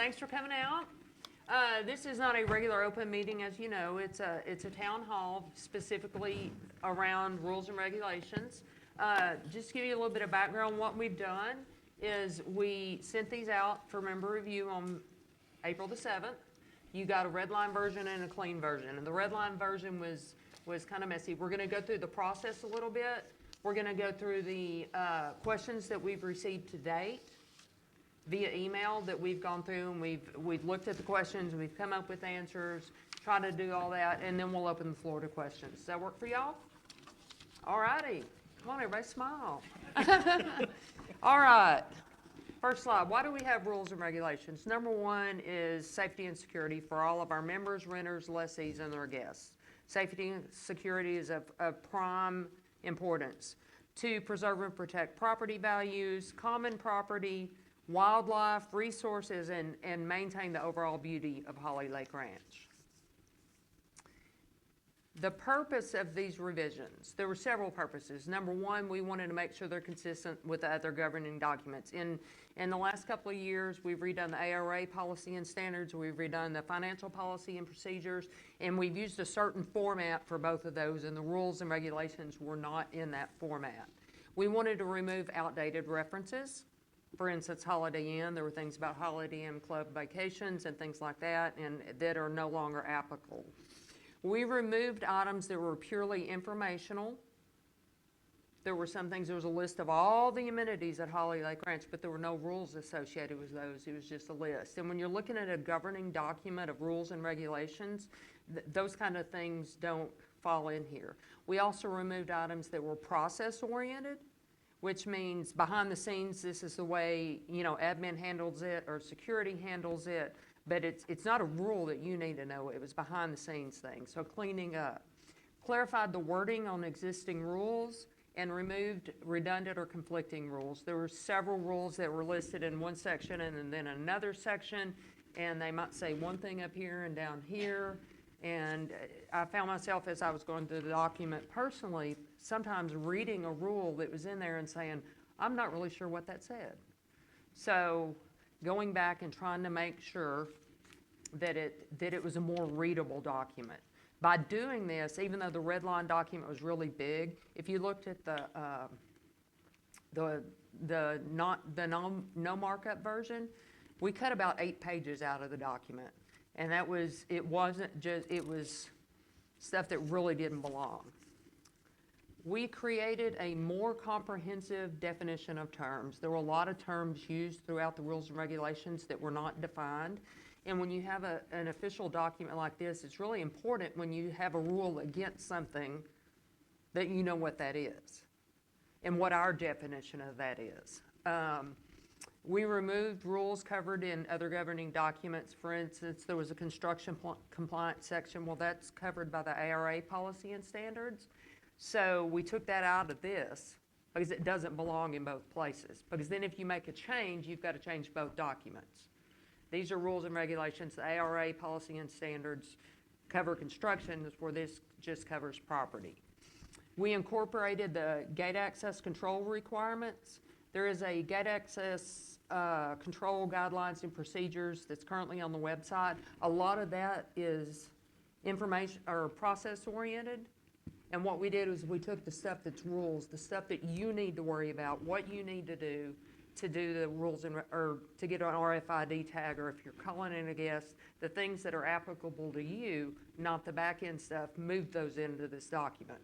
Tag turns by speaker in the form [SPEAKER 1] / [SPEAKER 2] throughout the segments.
[SPEAKER 1] Thanks for coming out. This is not a regular open meeting, as you know. It's a town hall specifically around rules and regulations. Just to give you a little bit of background, what we've done is we sent these out for member review on April the 7th. You got a red line version and a clean version. And the red line version was kind of messy. We're going to go through the process a little bit. We're going to go through the questions that we've received to date via email that we've gone through, and we've looked at the questions, we've come up with answers, try to do all that, and then we'll open the floor to questions. Does that work for y'all? All righty. Come on, everybody, smile. All right. First slide. Why do we have rules and regulations? Number one is safety and security for all of our members, renters, lessees, and their guests. Safety and security is of prime importance. To preserve and protect property values, common property, wildlife, resources, and maintain the overall beauty of Holly Lake Ranch. The purpose of these revisions, there were several purposes. Number one, we wanted to make sure they're consistent with the other governing documents. In the last couple of years, we've redone the ARA policy and standards, we've redone the financial policy and procedures, and we've used a certain format for both of those, and the rules and regulations were not in that format. We wanted to remove outdated references. For instance, Holiday Inn, there were things about Holiday Inn Club vacations and things like that, and that are no longer applicable. We removed items that were purely informational. There were some things, there was a list of all the amenities at Holly Lake Ranch, but there were no rules associated with those. It was just a list. And when you're looking at a governing document of rules and regulations, those kind of things don't fall in here. We also removed items that were process-oriented, which means behind the scenes, this is the way, admin handles it or security handles it, but it's not a rule that you need to know. It was behind the scenes thing. So cleaning up. Clarified the wording on existing rules and removed redundant or conflicting rules. There were several rules that were listed in one section and then another section, and they might say one thing up here and down here. And I found myself, as I was going through the document personally, sometimes reading a rule that was in there and saying, I'm not really sure what that said. So going back and trying to make sure that it was a more readable document. By doing this, even though the red line document was really big, if you looked at the no markup version, we cut about 8 pages out of the document. And it was stuff that really didn't belong. We created a more comprehensive definition of terms. There were a lot of terms used throughout the rules and regulations that were not defined. And when you have an official document like this, it's really important when you have a rule against something that you know what that is and what our definition of that is. We removed rules covered in other governing documents. For instance, there was a construction compliance section. Well, that's covered by the ARA policy and standards. So we took that out of this because it doesn't belong in both places. Because then if you make a change, you've got to change both documents. These are rules and regulations. The ARA policy and standards cover construction, where this just covers property. We incorporated the gate access control requirements. There is a gate access control guidelines and procedures that's currently on the website. A lot of that is information or process oriented. And what we did was we took the stuff that's rules, the stuff that you need to worry about, what you need to do the rules or to get an RFID tag, or if you're calling in a guest, the things that are applicable to you, not the back end stuff, move those into this document.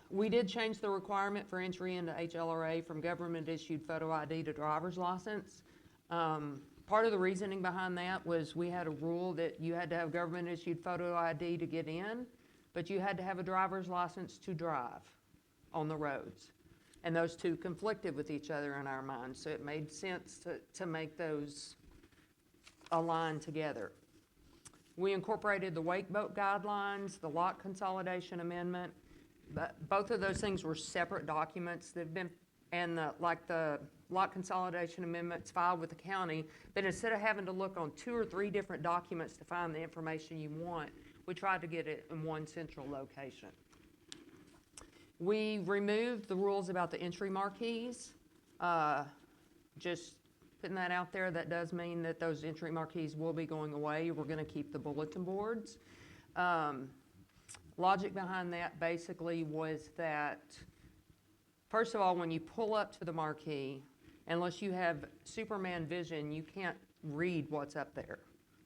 [SPEAKER 1] We did change the requirement for entry into HLRA from government-issued photo ID to driver's license. Part of the reasoning behind that was we had a rule that you had to have government-issued photo ID to get in, but you had to have a driver's license to drive on the roads. And those two conflicted with each other in our minds, so it made sense to make those align together. We incorporated the wake boat guidelines, the lot consolidation amendment. But both of those things were separate documents that have been, and the lot consolidation amendments filed with the county. But instead of having to look on 2 or 3 different documents to find the information you want, we tried to get it in one central location. We removed the rules about the entry marquees. Just putting that out there. That does mean that those entry marquees will be going away. We're going to keep the bulletin boards. Logic behind that basically was that, first of all, when you pull up to the marquee, unless you have Superman vision, you can't read what's up there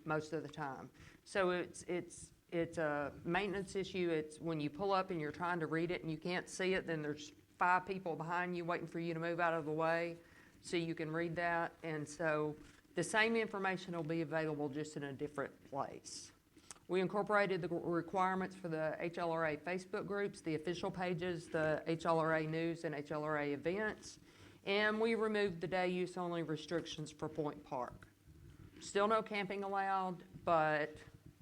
[SPEAKER 1] most of the time. So it's a maintenance issue. It's when you pull up and you're trying to read it and you can't see it, then there's 5 people behind you waiting for you to move out of the way so you can read that. And so the same information will be available just in a different place. We incorporated the requirements for the HLRA Facebook groups, the official pages, the HLRA news and HLRA events, and we removed the day use only restrictions for Point Park. Still no camping allowed, but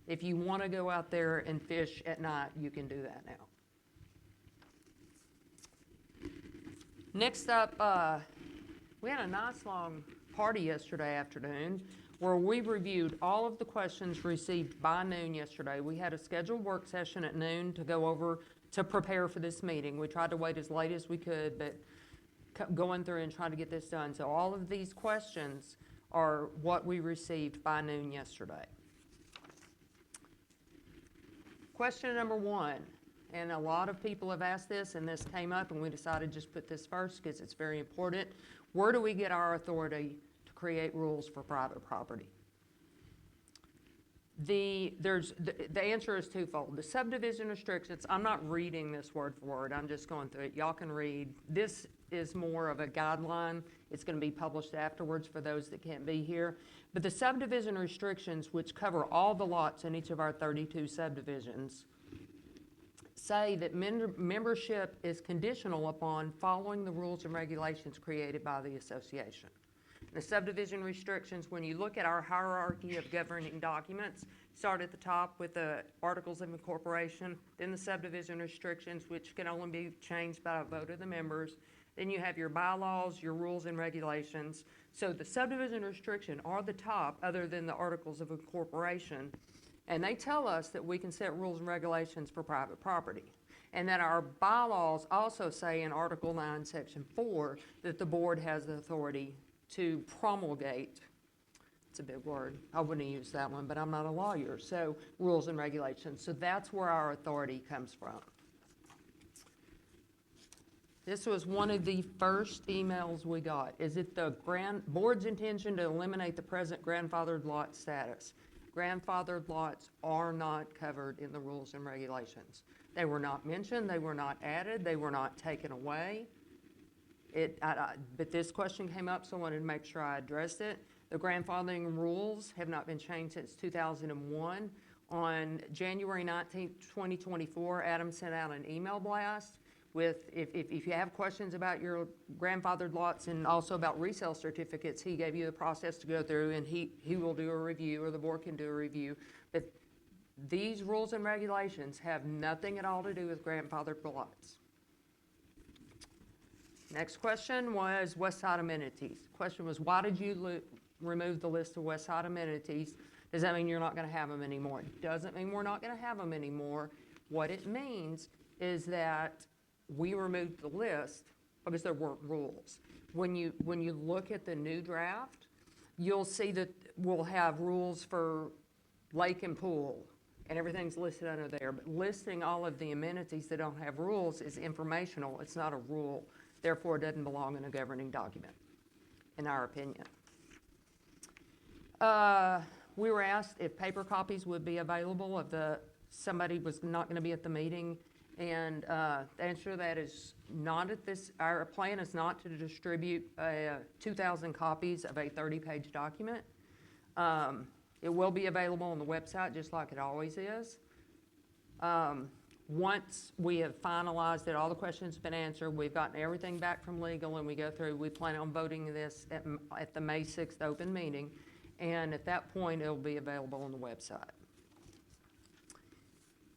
[SPEAKER 1] if you want to go out there and fish at night, you can do that now. Next up, we had a nice long party yesterday afternoon where we reviewed all of the questions received by noon yesterday. We had a scheduled work session at noon to go over, to prepare for this meeting. We tried to wait as late as we could, but going through and trying to get this done. So all of these questions are what we received by noon yesterday. Question number 1, and a lot of people have asked this, and this came up, and we decided just put this first because it's very important. Where do we get our authority to create rules for private property? The answer is twofold. The subdivision restrictions, I'm not reading this word for word, I'm just going through it. Y'all can read. This is more of a guideline. It's going to be published afterwards for those that can't be here. But the subdivision restrictions, which cover all the lots in each of our 32 subdivisions, say that membership is conditional upon following the rules and regulations created by the association. The subdivision restrictions, when you look at our hierarchy of governing documents, start at the top with the Articles of Incorporation, then the subdivision restrictions, which can only be changed by a vote of the members. Then you have your bylaws, your rules and regulations. So the subdivision restriction are the top other than the Articles of Incorporation. And they tell us that we can set rules and regulations for private property. And that our bylaws also say in Article 9, Section 4, that the board has the authority to promulgate, it's a big word, I wouldn't use that one, but I'm not a lawyer, so rules and regulations. So that's where our authority comes from. This was one of the first emails we got. Is it the board's intention to eliminate the present grandfathered lot status? Grandfathered lots are not covered in the rules and regulations. They were not mentioned, they were not added, they were not taken away. But this question came up, so I wanted to make sure I addressed it. The grandfathering rules have not been changed since 2001. On January 19, 2024, Adam sent out an email blast with, if you have questions about your grandfathered lots and also about resale certificates, he gave you the process to go through, and he will do a review, or the board can do a review. But these rules and regulations have nothing at all to do with grandfathered lots. Next question was West Side amenities. Question was, why did you remove the list of West Side amenities? Does that mean you're not going to have them anymore? It doesn't mean we're not going to have them anymore. What it means is that we removed the list because there weren't rules. When you look at the new draft, you'll see that we'll have rules for lake and pool, and everything's listed under there. But listing all of the amenities that don't have rules is informational. It's not a rule. Therefore, it doesn't belong in a governing document, in our opinion. We were asked if paper copies would be available if somebody was not going to be at the meeting, and the answer to that is not at this. Our plan is not to distribute 2,000 copies of a 30-page document. It will be available on the website, just like it always is. Once we have finalized that all the questions have been answered, we've gotten everything back from legal, and we go through, we plan on voting this at the May 6th open meeting, and at that point, it'll be available on the website.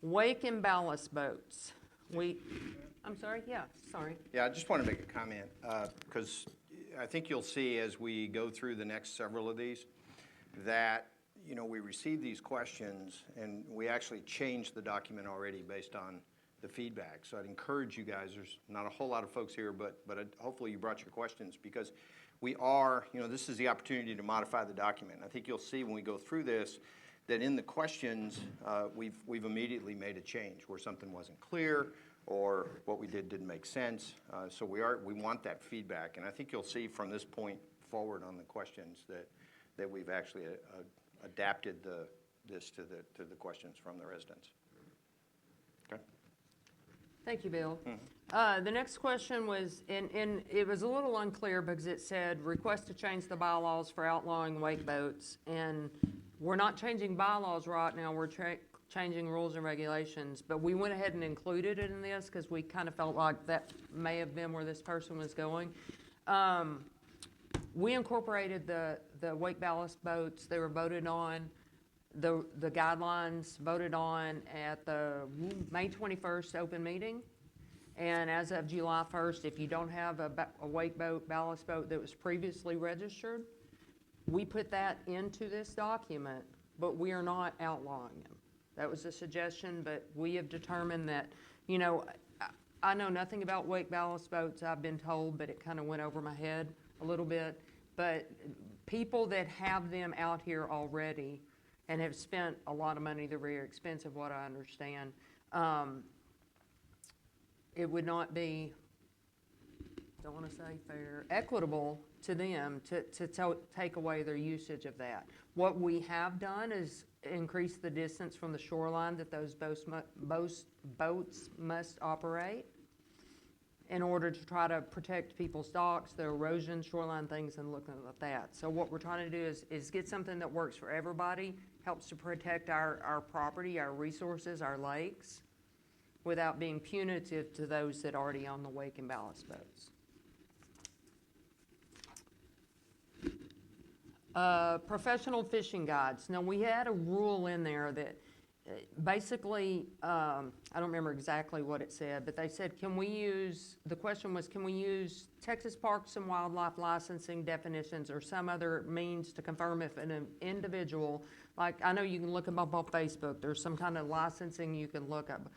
[SPEAKER 1] Wake and ballast boats. I'm sorry, yeah, sorry.
[SPEAKER 2] Yeah, I just want to make a comment, because I think you'll see as we go through the next several of these, that we received these questions, and we actually changed the document already based on the feedback. So I'd encourage you guys, there's not a whole lot of folks here, but hopefully you brought your questions, because we are, this is the opportunity to modify the document. I think you'll see when we go through this that in the questions, we've immediately made a change where something wasn't clear or what we did didn't make sense. So we want that feedback, and I think you'll see from this point forward on the questions that we've actually adapted this to the questions from the residents. Okay.
[SPEAKER 1] Thank you, Bill. The next question was, and it was a little unclear because it said, request to change the bylaws for outlawing wake boats. And we're not changing bylaws right now, we're changing rules and regulations. But we went ahead and included it in this because we kind of felt like that may have been where this person was going. We incorporated the wake ballast boats. They were voted on. The guidelines voted on at the May 21st open meeting. And as of July 1st, if you don't have a wake boat, ballast boat that was previously registered, we put that into this document, but we are not outlawing them. That was a suggestion, but we have determined that, I know nothing about wake ballast boats, I've been told, but it kind of went over my head a little bit. But people that have them out here already and have spent a lot of money, they're very expensive, what I understand. It would not be, don't want to say fair, equitable to them to take away their usage of that. What we have done is increase the distance from the shoreline that those boats must operate in order to try to protect people's docks, the erosion, shoreline things, and looking at that. So what we're trying to do is get something that works for everybody, helps to protect our property, our resources, our lakes, without being punitive to those that already own the wake and ballast boats. Professional fishing guides. Now, we had a rule in there that basically, I don't remember exactly what it said, but they said, the question was, can we use Texas Parks and Wildlife licensing definitions or some other means to confirm if an individual, like I know you can look them up on Facebook, there's some kind of licensing you can look up.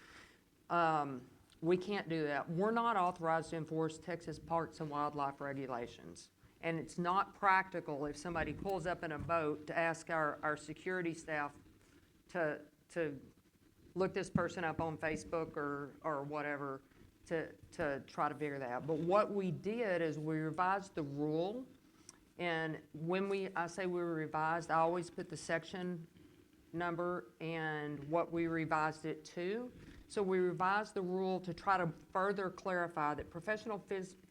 [SPEAKER 1] We can't do that. We're not authorized to enforce Texas Parks and Wildlife regulations. And it's not practical if somebody pulls up in a boat to ask our security staff to look this person up on Facebook or whatever to try to figure that out. But what we did is we revised the rule, and when I say we revised, I always put the section number and what we revised it to. So we revised the rule to try to further clarify that professional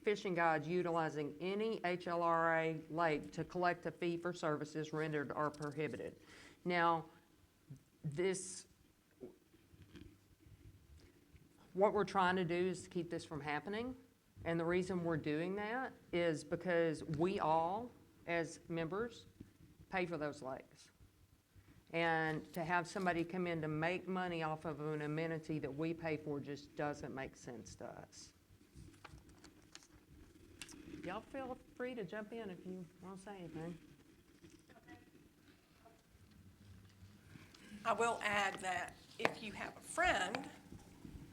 [SPEAKER 1] fishing guides utilizing any HLRA lake to collect a fee for services rendered are prohibited. Now, what we're trying to do is to keep this from happening. And the reason we're doing that is because we all, as members, pay for those lakes. And to have somebody come in to make money off of an amenity that we pay for just doesn't make sense to us. Y'all feel free to jump in if you want to say anything.
[SPEAKER 3] I will add that if you have a friend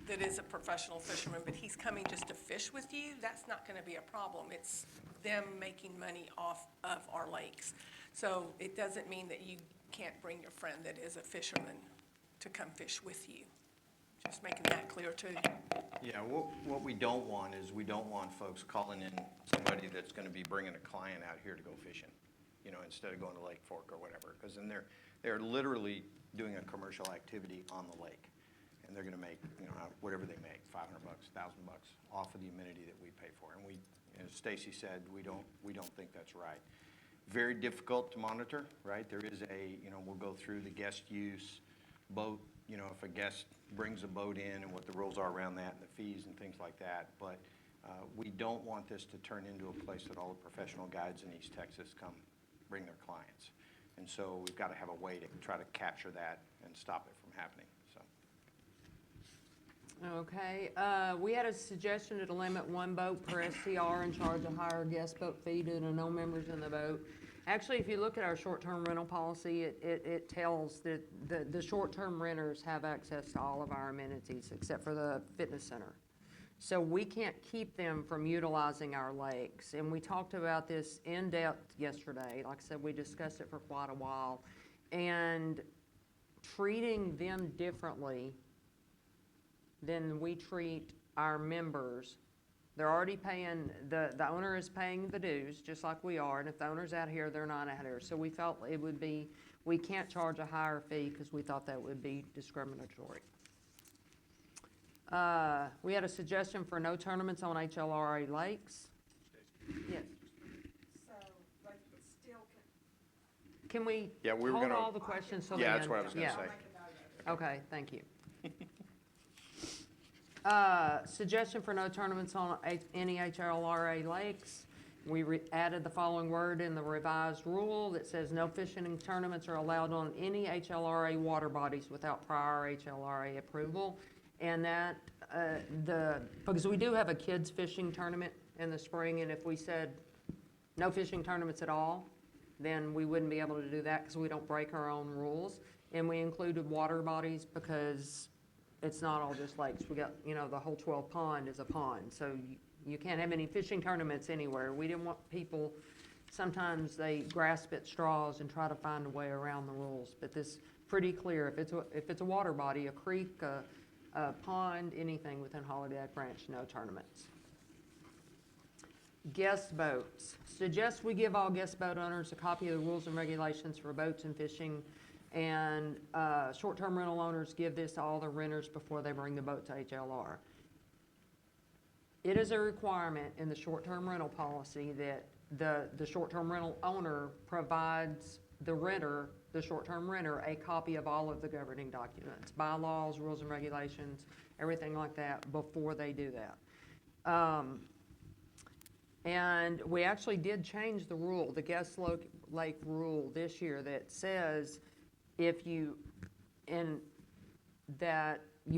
[SPEAKER 3] that is a professional fisherman, but he's coming just to fish with you, that's not going to be a problem. It's them making money off of our lakes. So it doesn't mean that you can't bring your friend that is a fisherman to come fish with you. Just making that clear too.
[SPEAKER 2] Yeah, what we don't want is we don't want folks calling in somebody that's going to be bringing a client out here to go fishing, instead of going to Lake Fork or whatever, because then they're literally doing a commercial activity on the lake, and they're going to make whatever they make, $500, $1,000 off of the amenity that we pay for. And as Stacy said, we don't think that's right. Very difficult to monitor, right? There is we'll go through the guest use boat, if a guest brings a boat in and what the rules are around that and the fees and things like that. But we don't want this to turn into a place that all the professional guides in East Texas come bring their clients. And so we've got to have a way to try to capture that and stop it from happening.
[SPEAKER 1] Okay, we had a suggestion to limit one boat per STR and charge a higher guest boat fee due to no members in the boat. Actually, if you look at our short-term rental policy, it tells that the short-term renters have access to all of our amenities except for the fitness center. So we can't keep them from utilizing our lakes. And we talked about this in depth yesterday. Like I said, we discussed it for quite a while. And treating them differently than we treat our members. They're already paying, the owner is paying the dues, just like we are. And if the owner's out here, they're not out here. So we felt it would be, we can't charge a higher fee because we thought that would be discriminatory. We had a suggestion for no tournaments on HLRA lakes. Yes.
[SPEAKER 4] So, like, still
[SPEAKER 1] Can we
[SPEAKER 2] Yeah, we were
[SPEAKER 1] hold
[SPEAKER 2] gonna-
[SPEAKER 1] all the questions till the
[SPEAKER 2] Yeah,
[SPEAKER 1] end?
[SPEAKER 2] that's what I was gonna
[SPEAKER 1] Yeah.
[SPEAKER 2] say.
[SPEAKER 4] make a note of it.
[SPEAKER 1] Okay, thank you. Suggestion for no tournaments on any HLRA lakes. We added the following word in the revised rule that says no fishing tournaments are allowed on any HLRA water bodies without prior HLRA approval. And that, because we do have a kids fishing tournament in the spring, and if we said no fishing tournaments at all, then we wouldn't be able to do that because we don't break our own rules. And we included water bodies because it's not all just lakes. We got, the whole 12 pond is a pond. So you can't have any fishing tournaments anywhere. We didn't want people, sometimes they grasp at straws and try to find a way around the rules. But this is pretty clear. If it's a water body, a creek, a pond, anything within Holiday Branch, no tournaments. Guest boats. Suggest we give all guest boat owners a copy of the rules and regulations for boats and fishing, and short-term rental owners give this to all the renters before they bring the boat to HLR. It is a requirement in the short-term rental policy that the short-term rental owner provides the renter, the short-term renter, a copy of all of the governing documents, bylaws, rules and regulations, everything like that before they do that. And we actually did change the rule, the guest lake rule this year that says that you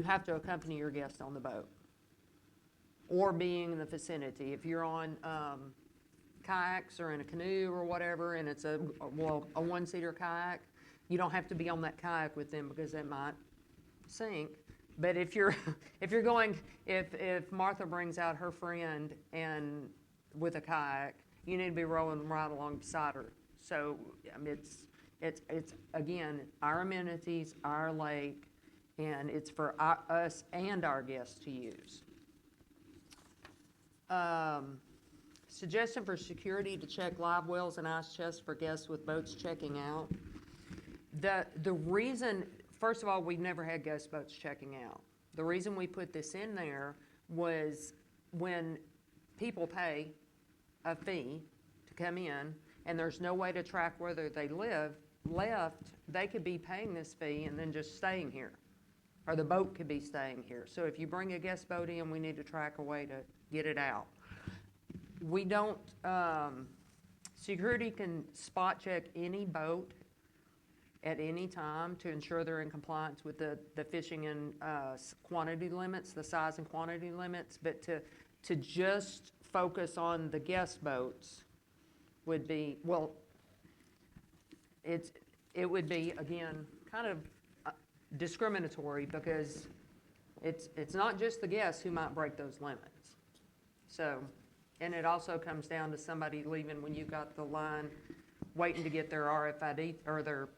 [SPEAKER 1] have to accompany your guest on the boat or being in the vicinity. If you're on kayaks or in a canoe or whatever, and it's a one-seater kayak, you don't have to be on that kayak with them because it might sink. But if you're if Martha brings out her friend and with a kayak, you need to be rowing right along beside her. So it's again our amenities, our lake, and it's for us and our guests to use. Suggestion for security to check live wells and ice chests for guests with boats checking out. The reason, first of all, we've never had ghost boats checking out. The reason we put this in there was when people pay a fee to come in and there's no way to track whether they left, they could be paying this fee and then just staying here. Or the boat could be staying here. So if you bring a guest boat in, we need to track a way to get it out. We don't, security can spot check any boat at any time to ensure they're in compliance with the fishing and quantity limits, the size and quantity limits, but to just focus on the guest boats would be, it would be, again, kind of discriminatory because it's not just the guests who might break those limits. So, and it also comes down to somebody leaving when you've got the line waiting to get their RFID or their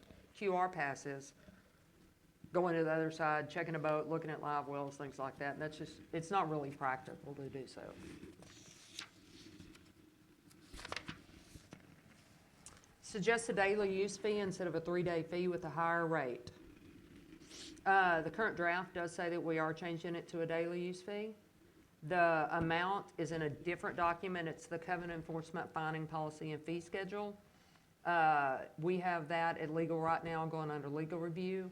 [SPEAKER 1] QR passes, going to the other side, checking a boat, looking at live wells, things like that. And that's just, it's not really practical to do so. Suggest a daily use fee instead of a 3-day fee with a higher rate. The current draft does say that we are changing it to a daily use fee. The amount is in a different document. It's the Covenant Enforcement Fining Policy and Fee Schedule. We have that at legal right now going under legal review.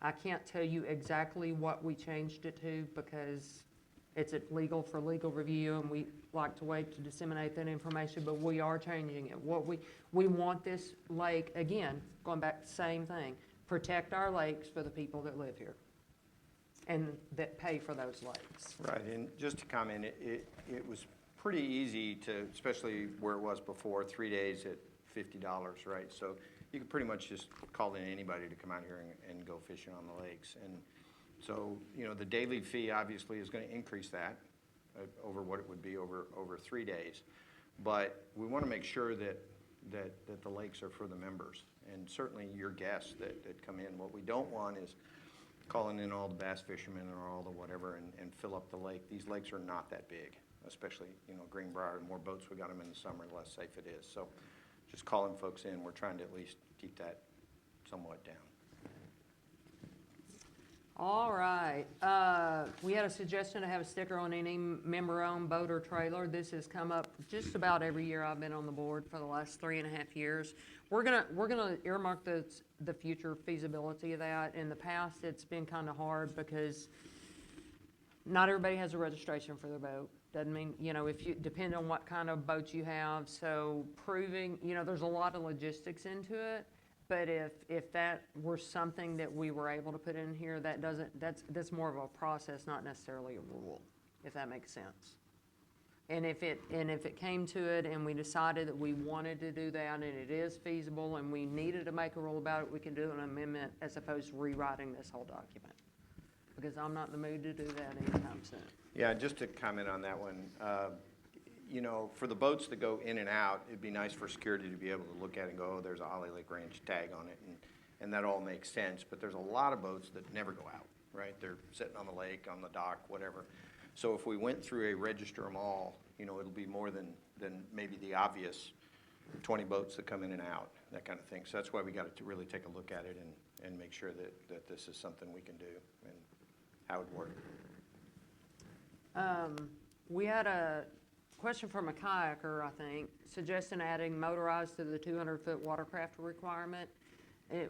[SPEAKER 1] I can't tell you exactly what we changed it to because it's at legal for legal review and we like to wait to disseminate that information, but we are changing it. What we want this lake, again, going back to the same thing, protect our lakes for the people that live here and that pay for those lakes.
[SPEAKER 2] Right, and just to comment, it was pretty easy to, especially where it was before, 3 days at $50, right? So you could pretty much just call in anybody to come out here and go fishing on the lakes. And so, the daily fee obviously is going to increase that. over what it would be over 3 days. But we want to make sure that the lakes are for the members, and certainly your guests that come in. What we don't want is calling in all the bass fishermen or all the whatever and fill up the lake. These lakes are not that big, especially, Greenbrier. The more boats we got them in the summer, the less safe it is. So just calling folks in, we're trying to at least keep that somewhat down.
[SPEAKER 1] All right. We had a suggestion to have a sticker on any member-owned boat or trailer. This has come up just about every year I've been on the board for the last 3.5 years. We're gonna earmark the future feasibility of that. In the past, it's been kind of hard because not everybody has a registration for their boat. Doesn't mean, if you, depend on what kind of boat you have. So proving, there's a lot of logistics into it. But if that were something that we were able to put in here, that's more of a process, not necessarily a rule, if that makes sense. And if it came to it and we decided that we wanted to do that and it is feasible and we needed to make a rule about it, we can do an amendment as opposed to rewriting this whole document. Because I'm not in the mood to do that anytime soon.
[SPEAKER 2] Yeah, just to comment on that one, for the boats that go in and out, it'd be nice for security to be able to look at it and go, oh, there's a Holly Lake Ranch tag on it, and that all makes sense. But there's a lot of boats that never go out, right? They're sitting on the lake, on the dock, whatever. So if we went through a register them all, it'll be more than maybe the obvious 20 boats that come in and out, that kind of thing. So that's why we got to really take a look at it and make sure that this is something we can do and how it works.
[SPEAKER 1] We had a question from a kayaker, I think, suggesting adding motorized to the 200-foot watercraft requirement.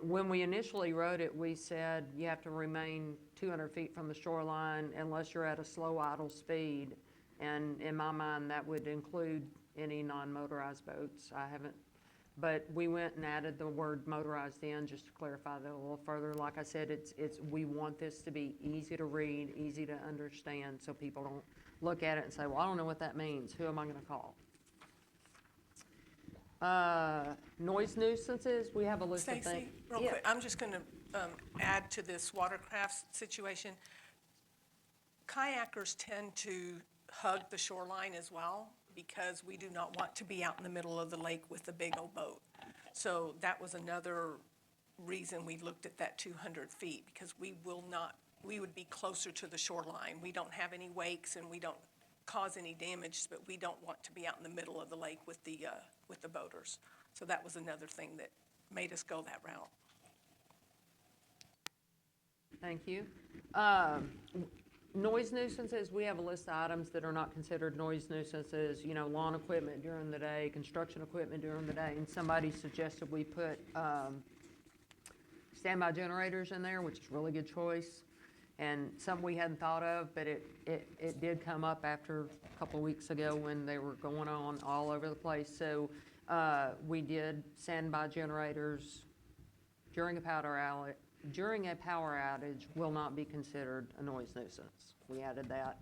[SPEAKER 1] When we initially wrote it, we said you have to remain 200 feet from the shoreline unless you're at a slow idle speed. And in my mind, that would include any non-motorized boats. But we went and added the word motorized in just to clarify that a little further. Like I said, we want this to be easy to read, easy to understand, so people don't look at it and say, well, I don't know what that means. Who am I going to call? Noise nuisances, we have a list of things.
[SPEAKER 3] Stacy, real
[SPEAKER 1] Yeah.
[SPEAKER 3] quick, I'm just going to add to this watercraft situation. Kayakers tend to hug the shoreline as well because we do not want to be out in the middle of the lake with a big old boat. So that was another reason we looked at that 200 feet, because we would be closer to the shoreline. We don't have any wakes and we don't cause any damage, but we don't want to be out in the middle of the lake with the boaters. So that was another thing that made us go that route.
[SPEAKER 1] Thank you. Noise nuisances, we have a list of items that are not considered noise nuisances, lawn equipment during the day, construction equipment during the day, and somebody suggested we put standby generators in there, which is a really good choice, and something we hadn't thought of, but it did come up after a couple of weeks ago when they were going on all over the place. So we did standby generators during a power outage will not be considered a noise nuisance. We added that.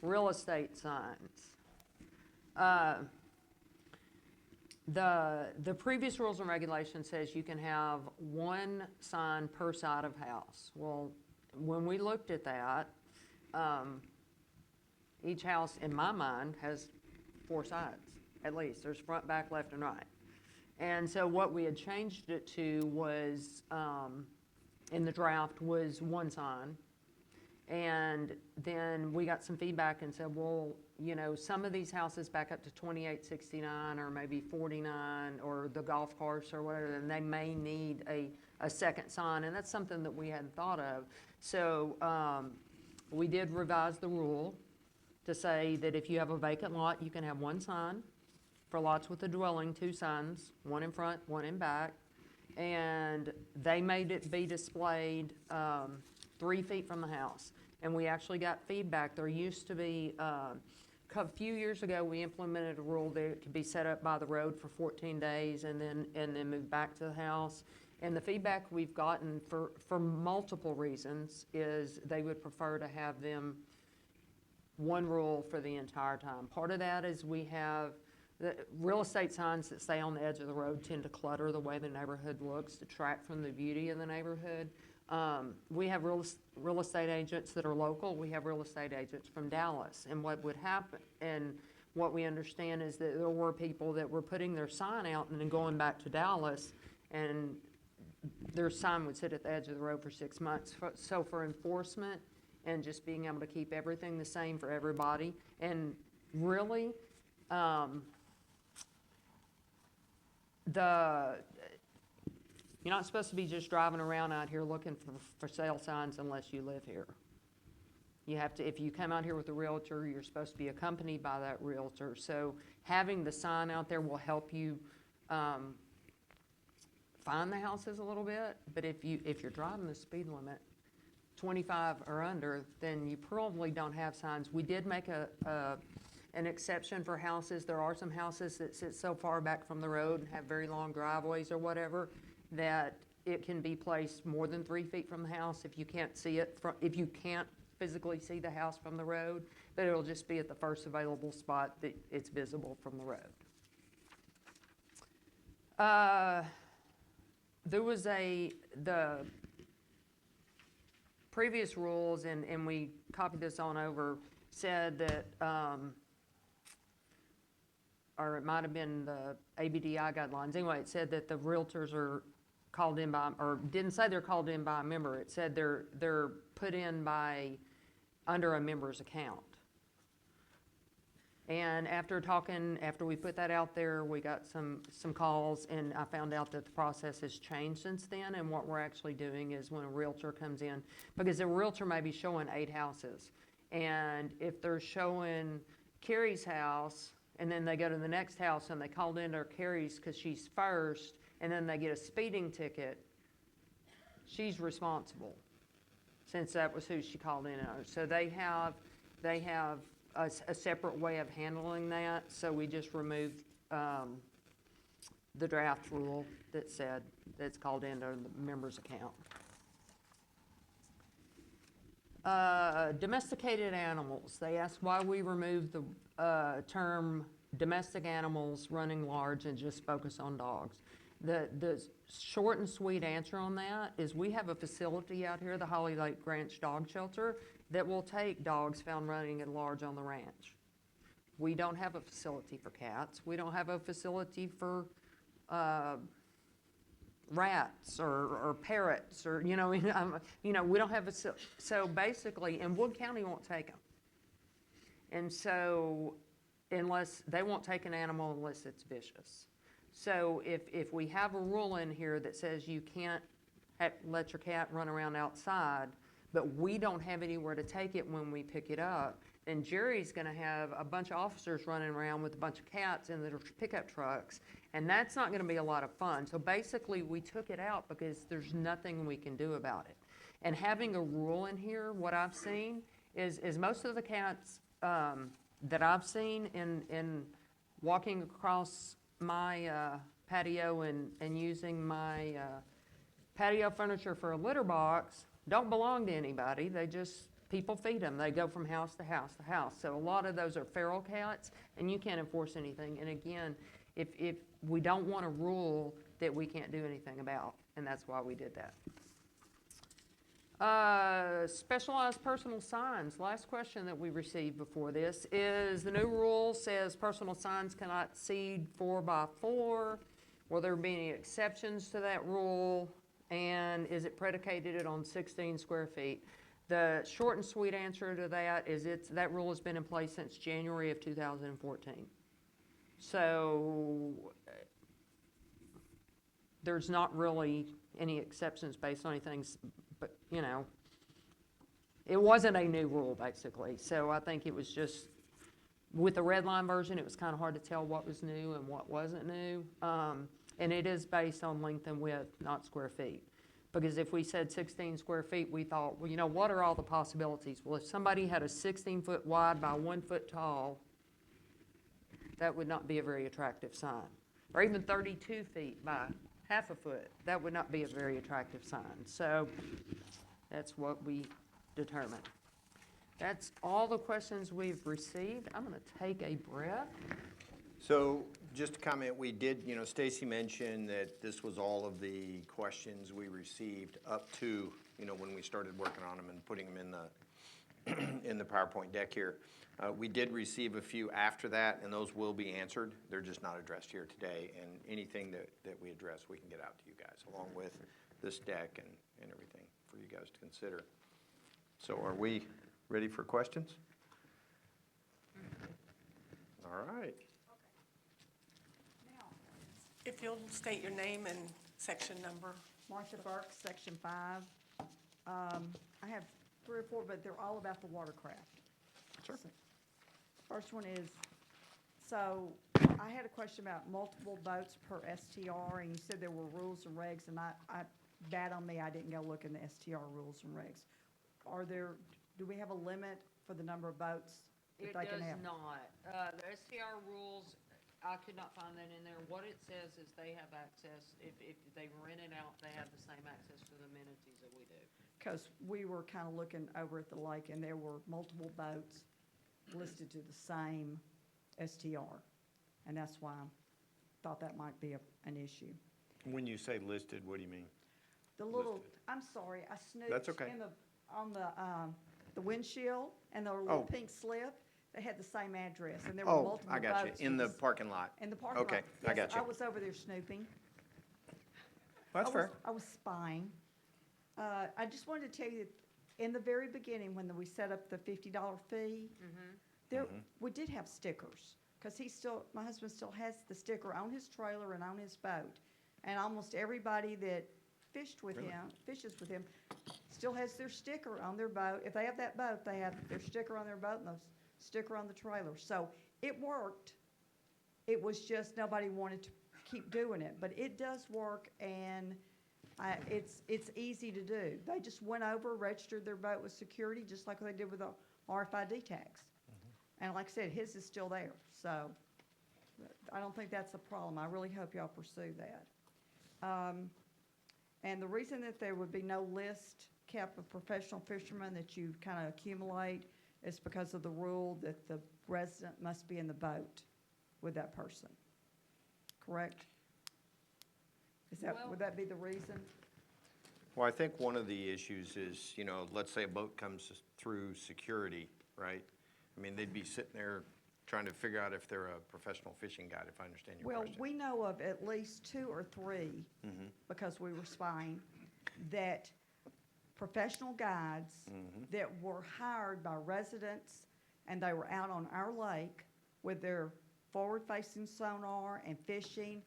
[SPEAKER 1] Real estate signs. The previous rules and regulations says you can have one sign per side of house. Well, when we looked at that, each house, in my mind, has 4 sides, at least. There's front, back, left, and right. And so what we had changed it to was, in the draft, was 1 sign. And then we got some feedback and said, well, some of these houses back up to 2869 or maybe 49 or the golf course or whatever, and they may need a second sign. And that's something that we hadn't thought of. So we did revise the rule to say that if you have a vacant lot, you can have 1 sign. For lots with a dwelling, 2 signs, 1 in front, 1 in back. And they made it be displayed 3 feet from the house. And we actually got feedback. There used to be, a few years ago, we implemented a rule that it could be set up by the road for 14 days and then move back to the house. And the feedback we've gotten for multiple reasons is they would prefer to have them 1 rule for the entire time. Part of that is we have the real estate signs that stay on the edge of the road tend to clutter the way the neighborhood looks, detract from the beauty of the neighborhood. We have real estate agents that are local, we have real estate agents from Dallas, and what would happen, and what we understand is that there were people that were putting their sign out and then going back to Dallas, and their sign would sit at the edge of the road for 6 months. So for enforcement and just being able to keep everything the same for everybody, and really, you're not supposed to be just driving around out here looking for sale signs unless you live here. You have to, if you come out here with a realtor, you're supposed to be accompanied by that realtor. So having the sign out there will help you find the houses a little bit. But if you're driving the speed limit, 25 or under, then you probably don't have signs. We did make an exception for houses. There are some houses that sit so far back from the road and have very long driveways or whatever, that it can be placed more than 3 feet from the house if you can't see it, if you can't physically see the house from the road, but it'll just be at the first available spot that it's visible from the road. There was the previous rules, and we copied this on over, said that, or it might have been the ABDI guidelines. Anyway, it said that the realtors are called in by, or didn't say they're called in by a member. It said they're put in by, under a member's account. And after we put that out there, we got some calls, and I found out that the process has changed since then. And what we're actually doing is when a realtor comes in, because a realtor may be showing 8 houses, and if they're showing Carrie's house, and then they go to the next house and they called in to Carrie's because she's first, and then they get a speeding ticket, she's responsible, since that was who she called in on. So they have a separate way of handling that. So we just removed the draft rule that said that's called into the member's account. Domesticated animals. They asked why we removed the term domestic animals running large and just focus on dogs. The short and sweet answer on that is we have a facility out here, the Holly Lake Ranch Dog Shelter, that will take dogs found running at large on the ranch. We don't have a facility for cats. We don't have a facility for rats or parrots, or we don't have a, so basically, and Wood County won't take them. And so unless, they won't take an animal unless it's vicious. So if we have a rule in here that says you can't let your cat run around outside, but we don't have anywhere to take it when we pick it up, then Jerry's gonna have a bunch of officers running around with a bunch of cats in the pickup trucks, and that's not gonna be a lot of fun. So basically, we took it out because there's nothing we can do about it. And having a rule in here, what I've seen is most of the cats that I've seen in walking across my patio and using my patio furniture for a litter box don't belong to anybody. They just, people feed them. They go from house to house to house. So a lot of those are feral cats, and you can't enforce anything. And again, if we don't want a rule that we can't do anything about, and that's why we did that. Specialized personal signs. Last question that we received before this is, the new rule says personal signs cannot exceed 4 by 4. Will there be any exceptions to that rule? And is it predicated on 16 square feet? The short and sweet answer to that is that rule has been in place since January of 2014. So there's not really any exceptions based on anything, but it wasn't a new rule basically. So I think it was just, with the red line version, it was kind of hard to tell what was new and what wasn't new. And it is based on length and width, not square feet. Because if we said 16 square feet, we thought, well, what are all the possibilities? Well, if somebody had a 16-foot wide by 1 foot tall, that would not be a very attractive sign. Or even 32 feet by half a foot, that would not be a very attractive sign. So that's what we determined. That's all the questions we've received. I'm going to take a breath.
[SPEAKER 2] So just a comment, we did, Stacy mentioned that this was all of the questions we received up to, when we started working on them and putting them in the PowerPoint deck here. We did receive a few after that, and those will be answered. They're just not addressed here today, and anything that we address, we can get out to you guys, along with this deck and everything for you guys to consider. So are we ready for questions? All right.
[SPEAKER 4] Now,
[SPEAKER 3] If you'll state your name and section number.
[SPEAKER 4] Martha Burke, Section 5. I have 3 or 4, but they're all about the watercraft.
[SPEAKER 2] Sure.
[SPEAKER 4] So, first one is, so I had a question about multiple boats per STR, and you said there were rules and regs, and bad on me, I didn't go look in the STR rules and regs. Do we have a limit for the number of boats that
[SPEAKER 1] It
[SPEAKER 4] they can
[SPEAKER 1] does
[SPEAKER 4] have?
[SPEAKER 1] not. The STR rules, I could not find that in there. What it says is they have access, if they rent it out, they have the same access to the amenities that we do.
[SPEAKER 4] Because we were kind of looking over at the lake, and there were multiple boats listed to the same STR, and that's why I thought that might be an issue.
[SPEAKER 2] When you say listed, what do you mean?
[SPEAKER 4] The little,
[SPEAKER 2] Listed.
[SPEAKER 4] I'm sorry, I snooped.
[SPEAKER 2] That's okay.
[SPEAKER 4] On the windshield and the
[SPEAKER 2] Oh.
[SPEAKER 4] little pink slip, they had the same address, and there were
[SPEAKER 2] Oh,
[SPEAKER 4] multiple
[SPEAKER 2] I got
[SPEAKER 4] boats
[SPEAKER 2] you, in the
[SPEAKER 4] with
[SPEAKER 2] parking lot.
[SPEAKER 4] in the parking lot.
[SPEAKER 2] Okay, I
[SPEAKER 4] Yes,
[SPEAKER 2] got you.
[SPEAKER 4] I was over there snooping.
[SPEAKER 2] That's
[SPEAKER 4] I was-
[SPEAKER 2] fair.
[SPEAKER 4] I was spying. I just wanted to tell you, that in the very beginning, when we set up the $50 fee, there, we did have stickers, because my husband still has the sticker on his trailer and on his boat. And almost everybody that fishes with him, still has their sticker on their boat. If they have that boat, they have their sticker on their boat and the sticker on the trailer. So it worked. It was just nobody wanted to keep doing it, but it does work, and it's easy to do. They just went over, registered their boat with security, just like they did with the RFID tags. And like I said, his is still there, so I don't think that's a problem. I really hope y'all pursue that. And the reason that there would be no list kept of professional fishermen that you kind of accumulate is because of the rule that the resident must be in the boat with that person, correct? Would that be the reason?
[SPEAKER 2] Well, I think one of the issues is, let's say a boat comes through security, right? I mean, they'd be sitting there trying to figure out if they're a professional fishing guide, if I understand your
[SPEAKER 4] Well,
[SPEAKER 2] question.
[SPEAKER 4] we know of at least 2 or 3, because we were spying, that professional guides that were hired by residents, and they were out on our lake with their forward-facing sonar and fishing,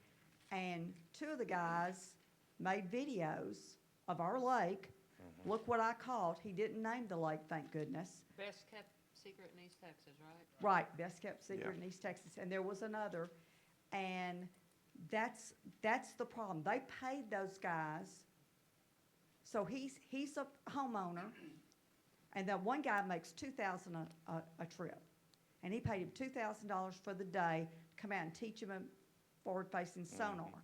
[SPEAKER 4] and 2 of the guys made videos of our lake. Look what I caught. He didn't name the lake, thank goodness.
[SPEAKER 1] Best kept secret in East Texas, right?
[SPEAKER 4] Right, best kept secret
[SPEAKER 2] Yeah.
[SPEAKER 4] in East Texas, and there was another, and that's the problem. They paid those guys, so he's a homeowner, and that one guy makes $2,000 a trip, and he paid him $2,000 for the day to come out and teach him a forward-facing sonar.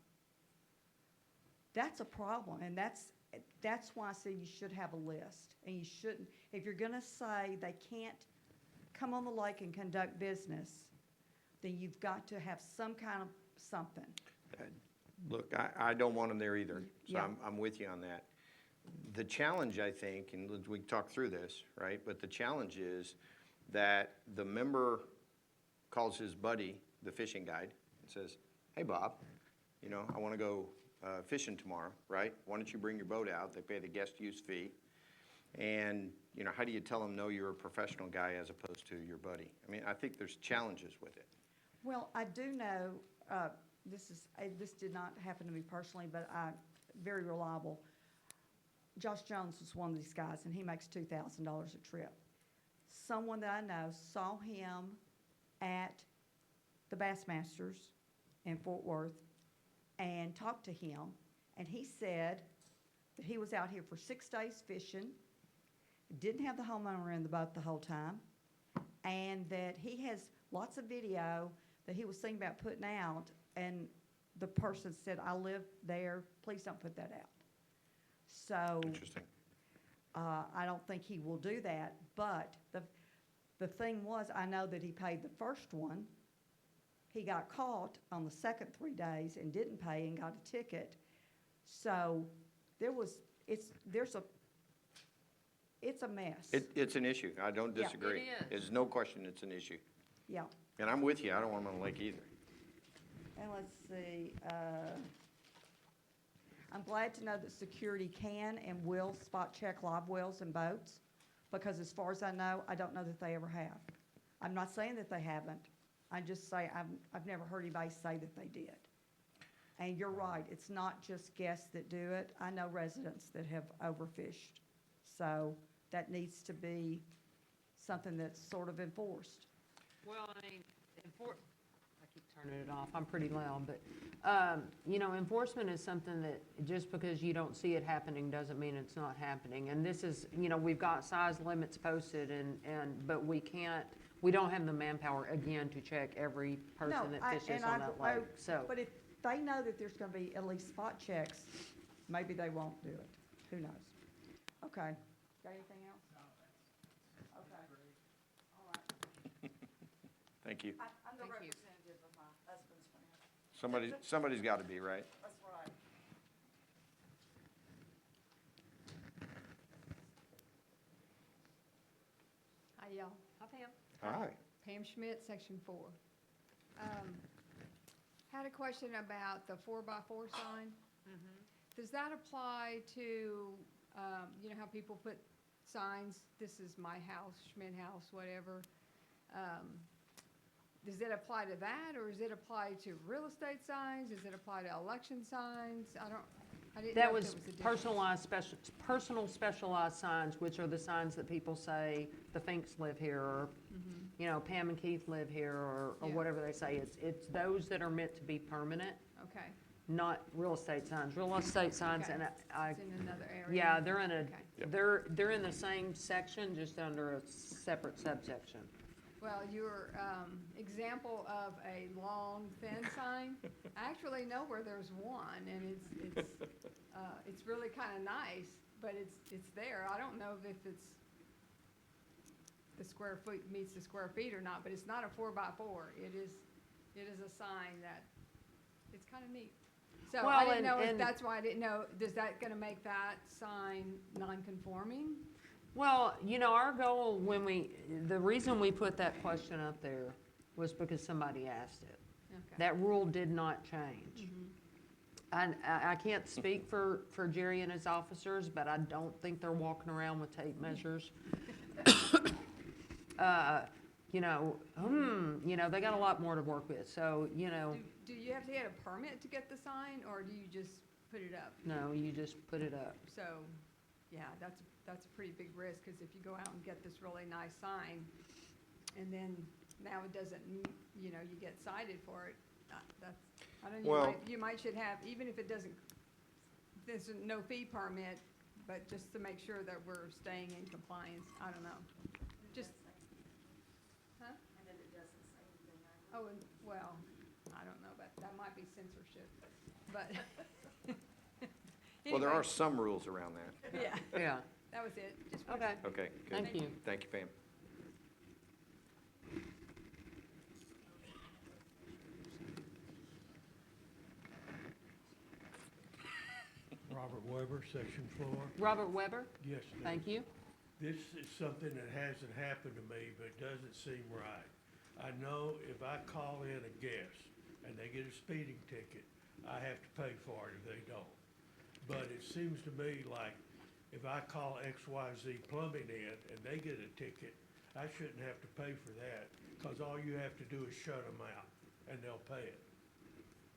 [SPEAKER 4] That's a problem, and that's why I say you should have a list, and you shouldn't, if you're gonna say they can't come on the lake and conduct business, then you've got to have some kind of something.
[SPEAKER 2] Look, I don't want them there either, so
[SPEAKER 4] Yeah.
[SPEAKER 2] I'm with you on that. The challenge, I think, and we can talk through this, right? But the challenge is that the member calls his buddy, the fishing guide, and says, hey, Bob, I want to go fishing tomorrow, right? Why don't you bring your boat out? They pay the guest use fee. And, how do you tell them, no, you're a professional guy as opposed to your buddy? I mean, I think there's challenges with it.
[SPEAKER 4] Well, I do know, this did not happen to me personally, but very reliable. Josh Jones was one of these guys, and he makes $2,000 a trip. Someone that I know saw him at the Bassmasters in Fort Worth and talked to him, and he said that he was out here for 6 days fishing, didn't have the homeowner in the boat the whole time, and that he has lots of video that he was thinking about putting out, and the person said, I live there, please don't put that out. So
[SPEAKER 2] Interesting.
[SPEAKER 4] I don't think he will do that, but the thing was, I know that he paid the first one. He got caught on the second 3 days and didn't pay and got a ticket. So there's a it's a mess.
[SPEAKER 2] It's an issue. I don't
[SPEAKER 4] Yeah.
[SPEAKER 2] disagree.
[SPEAKER 1] It is.
[SPEAKER 2] There's no question it's an issue.
[SPEAKER 4] Yeah,
[SPEAKER 2] And I'm with you. I don't want them on the lake either.
[SPEAKER 4] and let's see, I'm glad to know that security can and will spot check live wells in boats, because as far as I know, I don't know that they ever have. I'm not saying that they haven't, I just say, I've never heard anybody say that they did. And you're right, it's not just guests that do it, I know residents that have overfished. So that needs to be something that's sort of enforced.
[SPEAKER 1] Well, I mean, I keep turning it off, I'm pretty loud, but, enforcement is something that, just because you don't see it happening doesn't mean it's not happening. And this is, we've got size limits posted but we don't have the manpower, again, to check every person that fishes on that lake, so.
[SPEAKER 4] But if they know that there's gonna be at least spot checks, maybe they won't do it, who knows? Okay, got anything else? Okay, all right.
[SPEAKER 2] Thank you.
[SPEAKER 4] I'm the
[SPEAKER 1] Thank you.
[SPEAKER 4] representative of my husband's friend.
[SPEAKER 2] Somebody's got to be, right?
[SPEAKER 4] That's right.
[SPEAKER 5] Hi, y'all.
[SPEAKER 1] Hi, Pam.
[SPEAKER 2] Hi.
[SPEAKER 5] Pam Schmidt, Section 4. Had a question about the 4x4 sign. Does that apply to, how people put signs, this is my house, Schmidt House, whatever? Does it apply to that, or does it apply to real estate signs? Does it apply to election signs? I didn't know
[SPEAKER 1] That
[SPEAKER 5] if
[SPEAKER 1] was
[SPEAKER 5] there was a difference.
[SPEAKER 1] personal specialized signs, which are the signs that people say, the Finks live here, or, Pam and Keith live here, or
[SPEAKER 5] Yeah.
[SPEAKER 1] whatever they say. It's those that are meant to be permanent,
[SPEAKER 5] Okay,
[SPEAKER 1] not real estate signs. Real estate signs,
[SPEAKER 5] Okay.
[SPEAKER 1] and I,
[SPEAKER 5] it's in another area.
[SPEAKER 1] yeah, they're in a,
[SPEAKER 5] Okay.
[SPEAKER 1] they're in the same section, just under a separate subsection.
[SPEAKER 5] Well, your example of a long, thin sign, I actually know where there's one, and it's really kind of nice, but it's there. I don't know if it's the square foot meets the square feet or not, but it's not a 4x4. It is a sign that, it's kind of neat. So I
[SPEAKER 1] Well,
[SPEAKER 5] didn't know if
[SPEAKER 1] and-
[SPEAKER 5] that's why I didn't know, does that gonna make that sign non-conforming?
[SPEAKER 1] Well, our goal the reason we put that question up there was because somebody asked it.
[SPEAKER 5] Okay.
[SPEAKER 1] That rule did not change. I can't speak for Jerry and his officers, but I don't think they're walking around with tape measures. They got a lot more to work with, so,
[SPEAKER 5] Do you have to get a permit to get the sign, or do you just put it up?
[SPEAKER 1] no, you just put it up.
[SPEAKER 5] So, yeah, that's a pretty big risk, because if you go out and get this really nice sign, and then now it doesn't, you get cited for it, I don't know,
[SPEAKER 2] Well-
[SPEAKER 5] you might should have, even if it doesn't, there's no fee permit, but just to make sure that we're staying in compliance, I don't know. Just, huh?
[SPEAKER 4] And then it doesn't say anything.
[SPEAKER 5] Oh, and, well, I don't know, but that might be censorship, but.
[SPEAKER 2] Well, there
[SPEAKER 5] Anyway,
[SPEAKER 2] are some rules around that.
[SPEAKER 5] Yeah,
[SPEAKER 1] Yeah,
[SPEAKER 5] that was it. Just wanted
[SPEAKER 1] okay,
[SPEAKER 2] Okay, good.
[SPEAKER 1] thank you.
[SPEAKER 2] Thank you, Pam.
[SPEAKER 6] Robert Weber, Section 4.
[SPEAKER 1] Robert Weber,
[SPEAKER 6] Yes, ma'am.
[SPEAKER 1] thank you.
[SPEAKER 6] This is something that hasn't happened to me, but it doesn't seem right. I know if I call in a guest and they get a speeding ticket, I have to pay for it if they don't. But it seems to me like if I call XYZ Plumbing in and they get a ticket, I shouldn't have to pay for that, because all you have to do is shut them out and they'll pay it.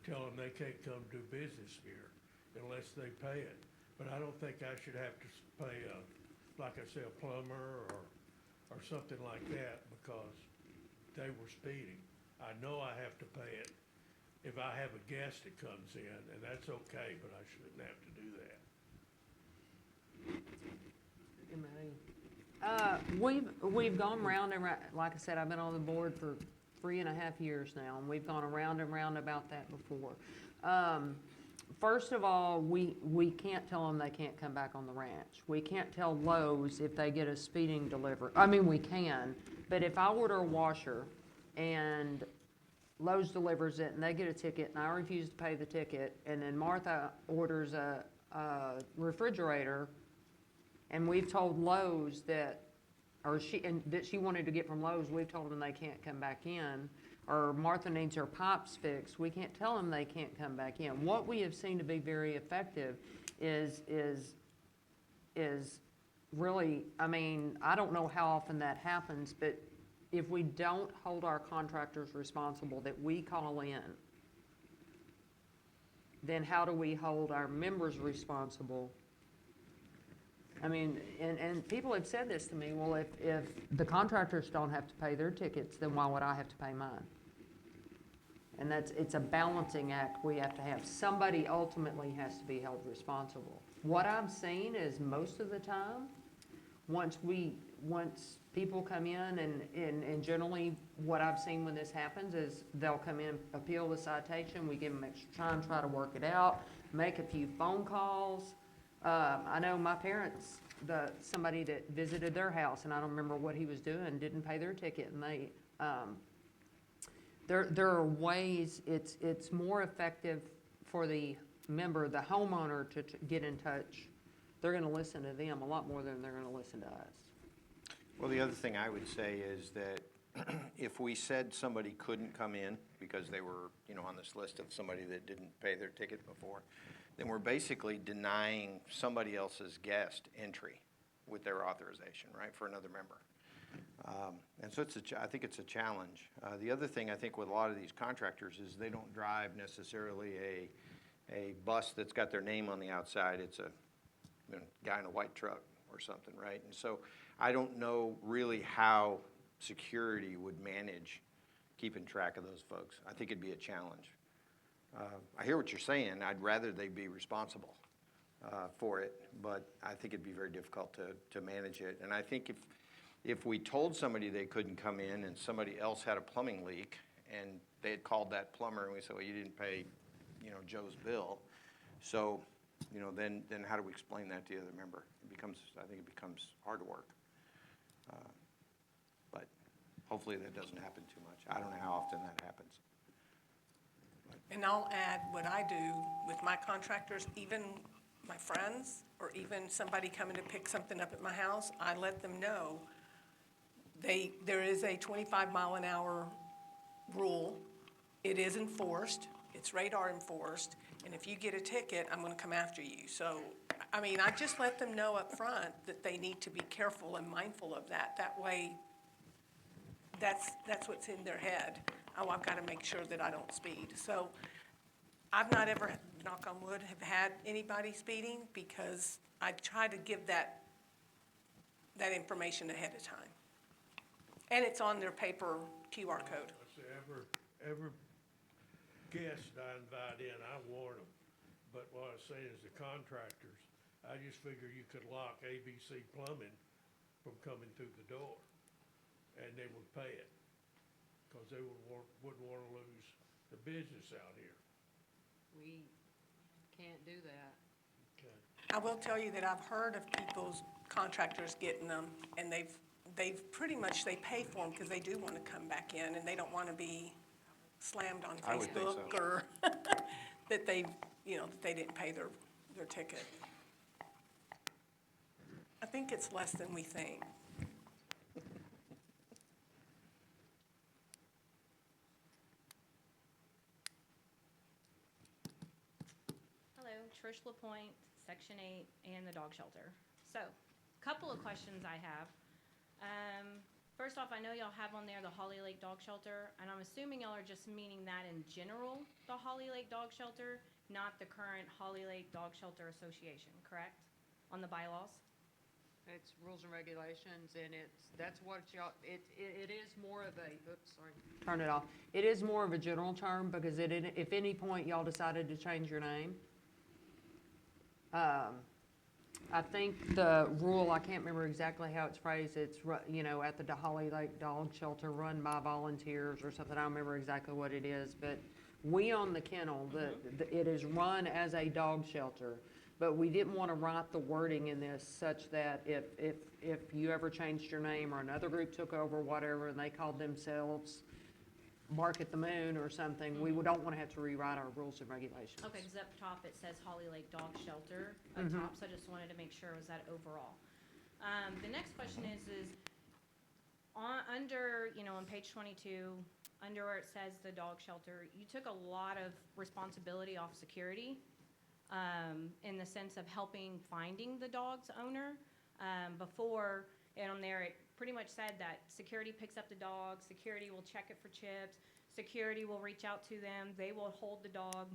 [SPEAKER 6] Tell them they can't come do business here unless they pay it. But I don't think I should have to pay like I say, a plumber or something like that because they were speeding. I know I have to pay it if I have a guest that comes in, and that's okay, but I shouldn't have to do that.
[SPEAKER 1] We've gone round and round, like I said, I've been on the board for 3.5 years now, and we've gone around and round about that before. First of all, we can't tell them they can't come back on the ranch. We can't tell Lowe's if they get a speeding delivery. I mean, we can, but if I order a washer and Lowe's delivers it and they get a ticket and I refuse to pay the ticket, and then Martha orders a refrigerator And we've told Lowe's that, that she wanted to get from Lowe's, we've told them they can't come back in. Or Martha needs her pipes fixed, we can't tell them they can't come back in. What we have seen to be very effective is really, I mean, I don't know how often that happens, but if we don't hold our contractors responsible that we call in, then how do we hold our members responsible? I mean, and people have said this to me, well, if the contractors don't have to pay their tickets, then why would I have to pay mine? And it's a balancing act we have to have. Somebody ultimately has to be held responsible. What I've seen is most of the time, once people come in and generally what I've seen when this happens is they'll come in, appeal the citation, we give them extra time, try to work it out, make a few phone calls. I know my parents, somebody that visited their house, and I don't remember what he was doing, didn't pay their ticket, and they, there are ways, it's more effective for the member, the homeowner to get in touch. They're gonna listen to them a lot more than they're gonna listen to us.
[SPEAKER 2] Well, the other thing I would say is that if we said somebody couldn't come in because they were, on this list of somebody that didn't pay their ticket before, then we're basically denying somebody else's guest entry with their authorization, right, for another member. And so I think it's a challenge. The other thing I think with a lot of these contractors is they don't drive necessarily a bus that's got their name on the outside. It's a guy in a white truck or something, right? And so I don't know really how security would manage keeping track of those folks. I think it'd be a challenge. I hear what you're saying. I'd rather they be responsible for it, but I think it'd be very difficult to manage it. And I think if we told somebody they couldn't come in and somebody else had a plumbing leak and they had called that plumber and we said, well, you didn't pay, Joe's bill. So, then how do we explain that to the other member? I think it becomes hard to work. But hopefully that doesn't happen too much. I don't know how often that happens.
[SPEAKER 3] And I'll add what I do with my contractors, even my friends, or even somebody coming to pick something up at my house, I let them know there is a 25-mile-an-hour rule. It is enforced. It's radar enforced. And if you get a ticket, I'm going to come after you. So, I mean, I just let them know up front that they need to be careful and mindful of that. That way, that's what's in their head. Oh, I've got to make sure that I don't speed. So I've not ever, knock on wood, have had anybody speeding because I try to give that information ahead of time. And it's on their paper QR code.
[SPEAKER 6] I say every guest I invite in, I warn them. But what I was saying is the contractors, I just figure you could lock ABC Plumbing from coming through the door, and they would pay it, because they wouldn't want to lose the business out here.
[SPEAKER 1] We can't do that.
[SPEAKER 6] Okay.
[SPEAKER 3] I will tell you that I've heard of people's contractors getting them, and they've pretty much, they pay for them because they do want to come back in, and they don't want to be slammed on
[SPEAKER 2] I would think
[SPEAKER 3] Facebook
[SPEAKER 2] so.
[SPEAKER 3] or that they, that they didn't pay their ticket. I think it's less than we think.
[SPEAKER 7] Hello, Trish LaPointe, Section 8, and the dog shelter. So, couple of questions I have. First off, I know y'all have on there the Holly Lake Dog Shelter, and I'm assuming y'all are just meaning that in general, the Holly Lake Dog Shelter, not the current Holly Lake Dog Shelter Association, correct? On the bylaws?
[SPEAKER 1] It's rules and regulations, and that's what y'all, it is more of a, oops, sorry. Turn it off. It is more of a general term, because if any point y'all decided to change your name, I think the rule, I can't remember exactly how it's phrased, it's, at the Holly Lake Dog Shelter run by volunteers or something, I don't remember exactly what it is, but we own the kennel, it is run as a dog shelter, but we didn't want to write the wording in this such that if you ever changed your name or another group took over, whatever, and they called themselves Bark at the Moon or something, we don't want to have to rewrite our rules and regulations.
[SPEAKER 7] Okay, because up top it says Holly Lake Dog Shelter up top, so I just wanted to make sure it was that overall. The next question is under, on page 22, under where it says the dog shelter, you took a lot of responsibility off security, in the sense of helping finding the dog's owner. Before, and on there, it pretty much said that security picks up the dog, security will check it for chips, security will reach out to them, they will hold the dog,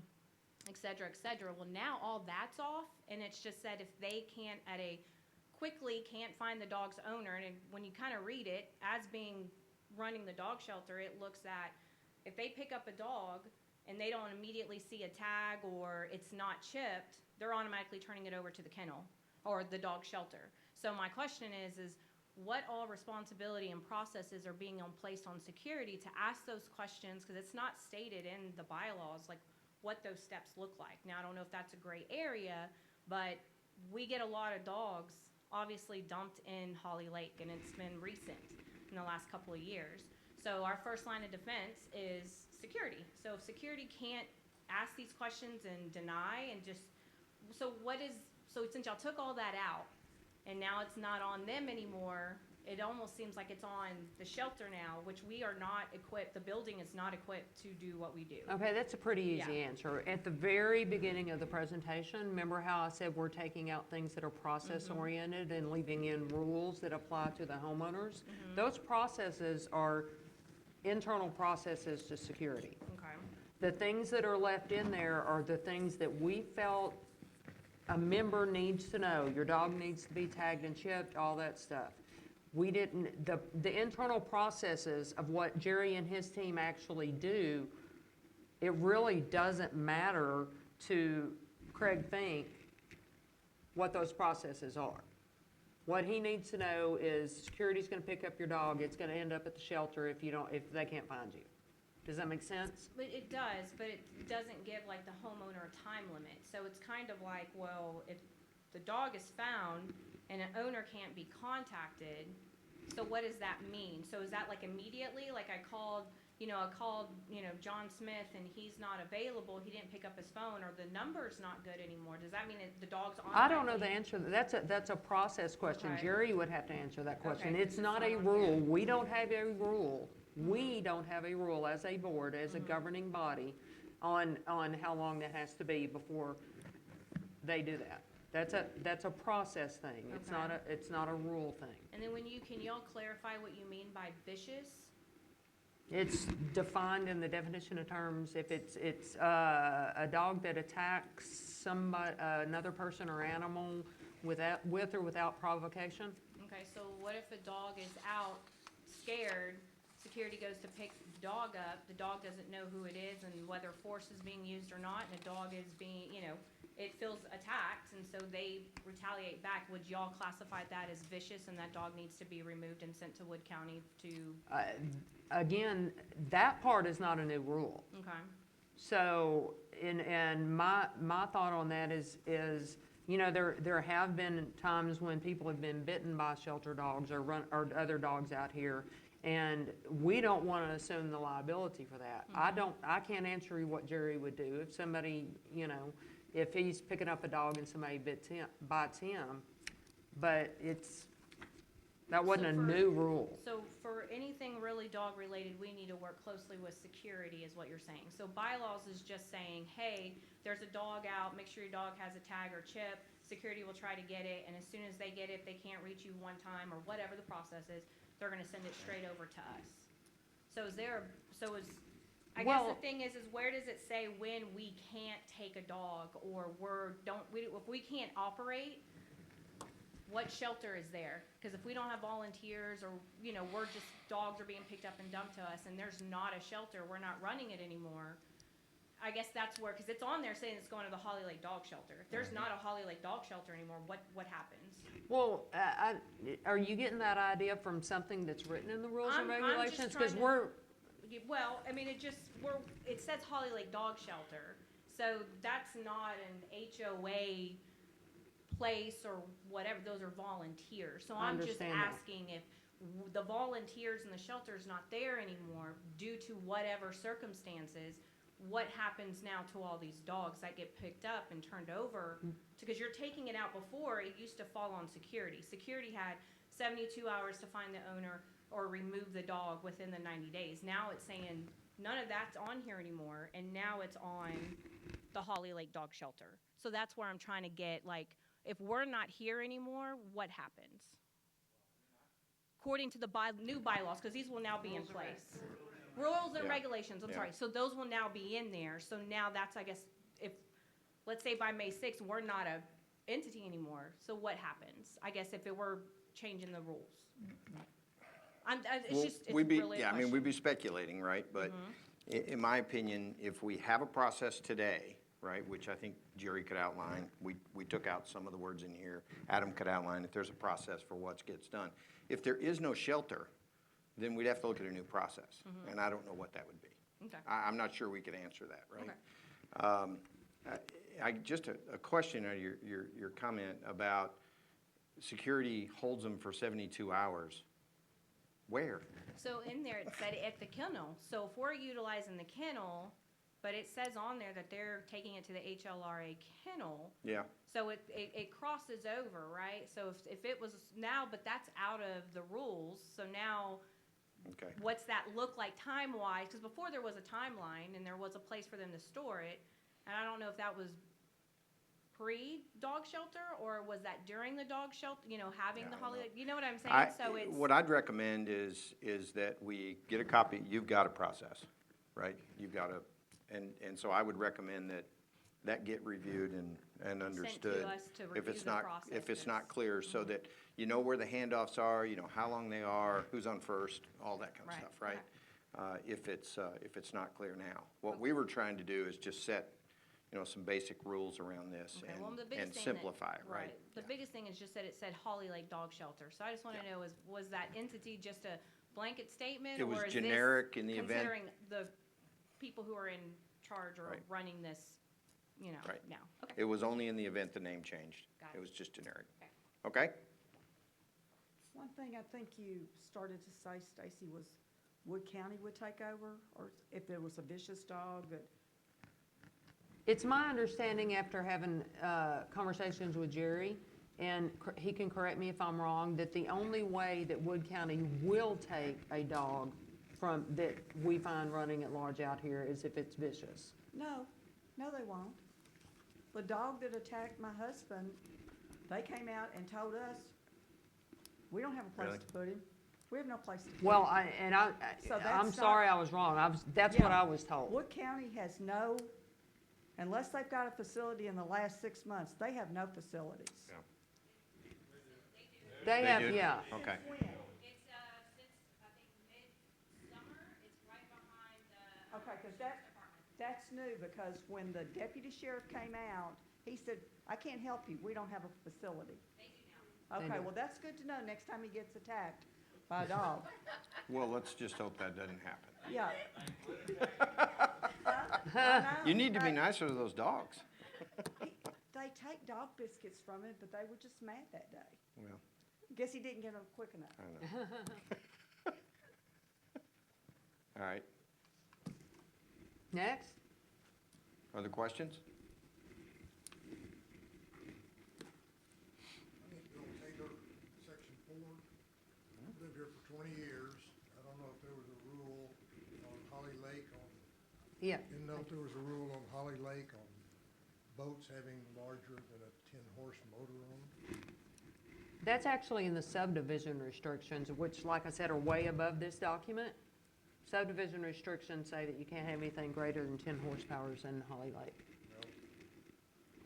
[SPEAKER 7] et cetera, et cetera. Well, now all that's off, and it's just said if they can't can't find the dog's owner, and when you kind of read it, as being running the dog shelter, it looks at if they pick up a dog and they don't immediately see a tag or it's not chipped, they're automatically turning it over to the kennel or the dog shelter. So my question is what all responsibility and processes are being placed on security to ask those questions, because it's not stated in the bylaws, like what those steps look like. Now, I don't know if that's a gray area, but we get a lot of dogs obviously dumped in Holly Lake, and it's been recent in the last couple of years. So our first line of defense is security. So if security can't ask these questions and deny and just, so since y'all took all that out, and now it's not on them anymore, it almost seems like it's on the shelter now, which we are not equipped, the building is not equipped to do what we do.
[SPEAKER 1] Okay, that's a pretty easy
[SPEAKER 7] Yeah.
[SPEAKER 1] answer. At the very beginning of the presentation, remember how I said we're taking out things that are process-oriented and leaving in rules that apply to the homeowners? Those processes are internal processes to security.
[SPEAKER 7] Okay.
[SPEAKER 1] The things that are left in there are the things that we felt a member needs to know. Your dog needs to be tagged and chipped, all that stuff. We didn't, the internal processes of what Jerry and his team actually do, it really doesn't matter to Craig Fink what those processes are. What he needs to know is security's gonna pick up your dog, it's gonna end up at the shelter if they can't find you. Does that make sense?
[SPEAKER 7] But it does, but it doesn't give like the homeowner a time limit. So it's kind of like, well, if the dog is found and an owner can't be contacted, so what does that mean? So is that like immediately, like I called, John Smith and he's not available, he didn't pick up his phone, or the number's not good anymore? Does that mean that the dog's on?
[SPEAKER 1] I don't know the answer, that's a process question.
[SPEAKER 7] Okay.
[SPEAKER 1] Jerry would have to answer that question.
[SPEAKER 7] Okay,
[SPEAKER 1] It's
[SPEAKER 7] 'cause
[SPEAKER 1] not
[SPEAKER 7] it's
[SPEAKER 1] a
[SPEAKER 7] not on
[SPEAKER 1] rule,
[SPEAKER 7] there.
[SPEAKER 1] we don't have a rule. We don't have a rule as a board, as a governing body, on how long that has to be before they do that. That's a process thing, it's not a rule thing.
[SPEAKER 7] And then can y'all clarify what you mean by vicious?
[SPEAKER 1] It's defined in the definition of terms, if it's a dog that attacks another person or animal with or without provocation.
[SPEAKER 7] Okay, so what if a dog is out scared, security goes to pick the dog up, the dog doesn't know who it is and whether force is being used or not, and the dog is being, it feels attacked, and so they retaliate back. Would y'all classify that as vicious and that dog needs to be removed and sent to Wood County to,
[SPEAKER 1] Again, that part is not a new rule.
[SPEAKER 7] okay,
[SPEAKER 1] So, and my thought on that is, there have been times when people have been bitten by shelter dogs or other dogs out here, and we don't want to assume the liability for that. I can't answer you what Jerry would do if somebody, if he's picking up a dog and somebody bites him, but that wasn't a new rule.
[SPEAKER 7] so for anything really dog-related, we need to work closely with security, is what you're saying. So bylaws is just saying, hey, there's a dog out, make sure your dog has a tag or chip, security will try to get it, and as soon as they get it, if they can't reach you one time, or whatever the process is, they're gonna send it straight over to us. So I guess the thing is where does it say when we can't take a dog, or if we can't operate, what shelter is there? Because if we don't have volunteers, or, dogs are being picked up and dumped to us, and there's not a shelter, we're not running it anymore, I guess that's where, because it's on there saying it's going to the Holly Lake Dog Shelter. If there's not a Holly Lake Dog Shelter anymore, what happens?
[SPEAKER 1] Well, are you getting that idea from something that's written in the rules and
[SPEAKER 7] I'm just
[SPEAKER 1] regulations?
[SPEAKER 7] trying
[SPEAKER 1] Because
[SPEAKER 7] to- Well, I mean, it says Holly Lake Dog Shelter, so that's not an HOA place or whatever, those are volunteers. So
[SPEAKER 1] I
[SPEAKER 7] I'm just
[SPEAKER 1] understand that.
[SPEAKER 7] asking if the volunteers in the shelter's not there anymore due to whatever circumstances, what happens now to all these dogs that get picked up and turned over? Because you're taking it out before, it used to fall on security. Security had 72 hours to find the owner or remove the dog within the 90 days. Now it's saying none of that's on here anymore, and now it's on the Holly Lake Dog Shelter. So that's where I'm trying to get, like, if we're not here anymore, what happens? According to the new bylaws, because these will now be in place. Rules and
[SPEAKER 2] Yeah.
[SPEAKER 7] regulations, I'm
[SPEAKER 2] Yeah.
[SPEAKER 7] sorry. So those will now be in there. So now that's, I guess, if, let's say by May 6th, we're not a entity anymore. So what happens? I guess if it were changing the rules. It's
[SPEAKER 2] Well,
[SPEAKER 7] just, it's
[SPEAKER 2] we'd be,
[SPEAKER 7] really a
[SPEAKER 2] yeah, I mean, we'd
[SPEAKER 7] question.
[SPEAKER 2] be speculating, right? But in my opinion, if we have a process today, right, which I think Jerry could outline, we took out some of the words in here, Adam could outline if there's a process for what gets done. If there is no shelter, then we'd have to look at a new process, and I don't know what that would be.
[SPEAKER 7] Okay.
[SPEAKER 2] I'm not sure we could answer that, right?
[SPEAKER 7] Okay.
[SPEAKER 2] Just a question on your comment about security holds them for 72 hours. Where?
[SPEAKER 7] So in there, it said at the kennel. So if we're utilizing the kennel, but it says on there that they're taking it to the HLRA kennel,
[SPEAKER 2] Yeah,
[SPEAKER 7] so it crosses over, right? So if it was now, but that's out of the rules, so now
[SPEAKER 2] okay.
[SPEAKER 7] what's that look like time-wise? Because before there was a timeline and there was a place for them to store it, and I don't know if that was pre-dog shelter or was that during the dog shelter, having
[SPEAKER 2] Yeah,
[SPEAKER 7] the
[SPEAKER 2] I don't
[SPEAKER 7] Holly,
[SPEAKER 2] know.
[SPEAKER 7] you know what I'm saying? So it's,
[SPEAKER 2] What I'd recommend is that we get a copy, you've got a process, right? You've got a, and so I would recommend that get reviewed and understood.
[SPEAKER 7] us to
[SPEAKER 2] If
[SPEAKER 7] review
[SPEAKER 2] it's
[SPEAKER 7] the
[SPEAKER 2] not,
[SPEAKER 7] process
[SPEAKER 2] if it's
[SPEAKER 7] that's-
[SPEAKER 2] not clear, so that you know where the handoffs are, you know how long they are, who's on first, all that kind of
[SPEAKER 7] Right,
[SPEAKER 2] stuff, right? If it's not clear now. What we were trying to do is just set, some basic rules around this
[SPEAKER 7] okay, well, the
[SPEAKER 2] and
[SPEAKER 7] biggest thing that.
[SPEAKER 2] simplify it, right?
[SPEAKER 7] The biggest thing is just that it said Holly Lake Dog Shelter. So I just want to know was that entity just a blanket statement?
[SPEAKER 2] It was
[SPEAKER 7] or is
[SPEAKER 2] generic
[SPEAKER 7] this
[SPEAKER 2] in the event-
[SPEAKER 7] considering the people who are in charge or
[SPEAKER 2] Right.
[SPEAKER 7] running this,
[SPEAKER 2] Right.
[SPEAKER 7] now? Okay.
[SPEAKER 2] It was only in the event the name changed.
[SPEAKER 7] Got
[SPEAKER 2] It
[SPEAKER 7] it.
[SPEAKER 2] was just generic.
[SPEAKER 7] Okay.
[SPEAKER 2] Okay?
[SPEAKER 4] One thing I think you started to say, Stacy, was Wood County would take over, or if there was a vicious dog that,
[SPEAKER 1] It's my understanding after having conversations with Jerry, and he can correct me if I'm wrong, that the only way that Wood County will take a dog that we find running at large out here is if it's vicious.
[SPEAKER 4] no, they won't. The dog that attacked my husband, they came out and told us, we don't have a place
[SPEAKER 2] Really?
[SPEAKER 4] to put him. We have no place to put him.
[SPEAKER 1] Well,
[SPEAKER 4] So
[SPEAKER 1] I'm
[SPEAKER 4] that's
[SPEAKER 1] sorry
[SPEAKER 4] not-
[SPEAKER 1] I was wrong. That's what
[SPEAKER 4] Yeah.
[SPEAKER 1] I was told.
[SPEAKER 4] Wood County has no, unless they've got a facility in the last 6 months, they have no facilities.
[SPEAKER 1] They
[SPEAKER 2] They
[SPEAKER 1] have,
[SPEAKER 2] do?
[SPEAKER 1] yeah.
[SPEAKER 2] Okay.
[SPEAKER 7] It's, since, I think, mid-summer, it's right behind the.
[SPEAKER 4] Okay, because that's new, because when the deputy sheriff came out, he said, I can't help you, we don't have a facility.
[SPEAKER 7] They do now.
[SPEAKER 1] They
[SPEAKER 4] Okay,
[SPEAKER 1] do.
[SPEAKER 4] well, that's good to know next time he gets attacked by a dog.
[SPEAKER 2] Well, let's just hope that doesn't happen.
[SPEAKER 4] Yeah. I know.
[SPEAKER 2] You need to be nicer to those dogs.
[SPEAKER 4] They take dog biscuits from him, but they were just mad that day.
[SPEAKER 2] Well,
[SPEAKER 4] Guess he didn't get them quick enough.
[SPEAKER 2] I know. All right.
[SPEAKER 1] Next?
[SPEAKER 2] Other questions?
[SPEAKER 8] My name's Bill Taylor, Section 4. I've lived here for 20 years. I don't know if there was a rule on Holly Lake
[SPEAKER 1] Yeah.
[SPEAKER 8] didn't know if there was a rule on Holly Lake on boats having larger than a 10-horse motor on them.
[SPEAKER 1] That's actually in the subdivision restrictions, which, like I said, are way above this document. Subdivision restrictions say that you can't have anything greater than 10 horsepower in Holly Lake.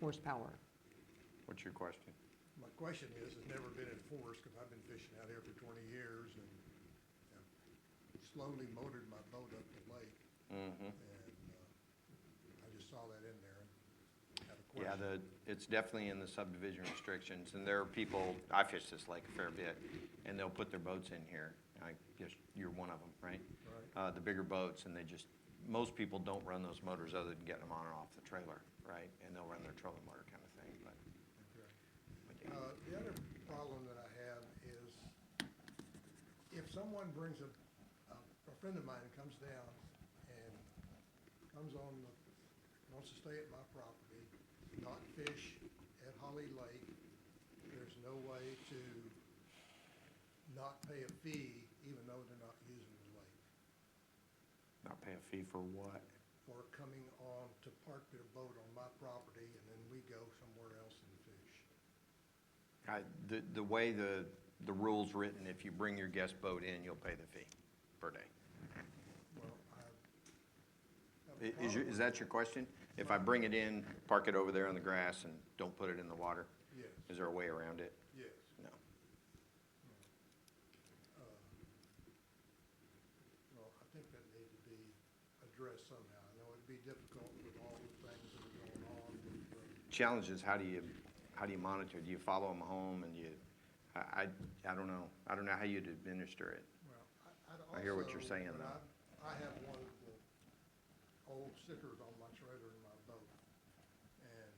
[SPEAKER 1] Horsepower.
[SPEAKER 2] What's your question?
[SPEAKER 8] My question is, it's never been enforced, because I've been fishing out here for 20 years, and I've slowly motored my boat up the lake,
[SPEAKER 2] Mm-hmm.
[SPEAKER 8] and I just saw that in there and had a
[SPEAKER 2] Yeah,
[SPEAKER 8] question.
[SPEAKER 2] it's definitely in the subdivision restrictions, and there are people, I fish this lake a fair bit, and they'll put their boats in here. I guess you're one of them, right?
[SPEAKER 8] Right.
[SPEAKER 2] The bigger boats, and most people don't run those motors other than getting them on and off the trailer, right? And they'll run their trolling motor kind of thing, but
[SPEAKER 8] Okay.
[SPEAKER 2] yeah.
[SPEAKER 8] The other problem that I have is if someone brings a friend of mine comes down and comes on, wants to stay at my property, not fish at Holly Lake, there's no way to not pay a fee even though they're not using the lake,
[SPEAKER 2] Not pay a fee for what?
[SPEAKER 8] for coming on to park their boat on my property and then we go somewhere else and fish.
[SPEAKER 2] The way the rule's written, if you bring your guest boat in, you'll pay the fee per day.
[SPEAKER 8] Well, I have a
[SPEAKER 2] Is
[SPEAKER 8] problem
[SPEAKER 2] that your question? If I bring it in, park it over there on the grass and don't put it in the water,
[SPEAKER 8] Yes,
[SPEAKER 2] is there a way around it?
[SPEAKER 8] yes.
[SPEAKER 2] No.
[SPEAKER 8] Well, I think that needs to be addressed somehow. I know it'd be difficult with all the things that are going on with the
[SPEAKER 2] Challenge is, how do you monitor? Do you follow them home and I don't know. I don't know how you'd administer it.
[SPEAKER 8] Well,
[SPEAKER 2] I hear what you're saying,
[SPEAKER 8] but
[SPEAKER 2] though.
[SPEAKER 8] I have one of the old stickers on my trailer in my boat. And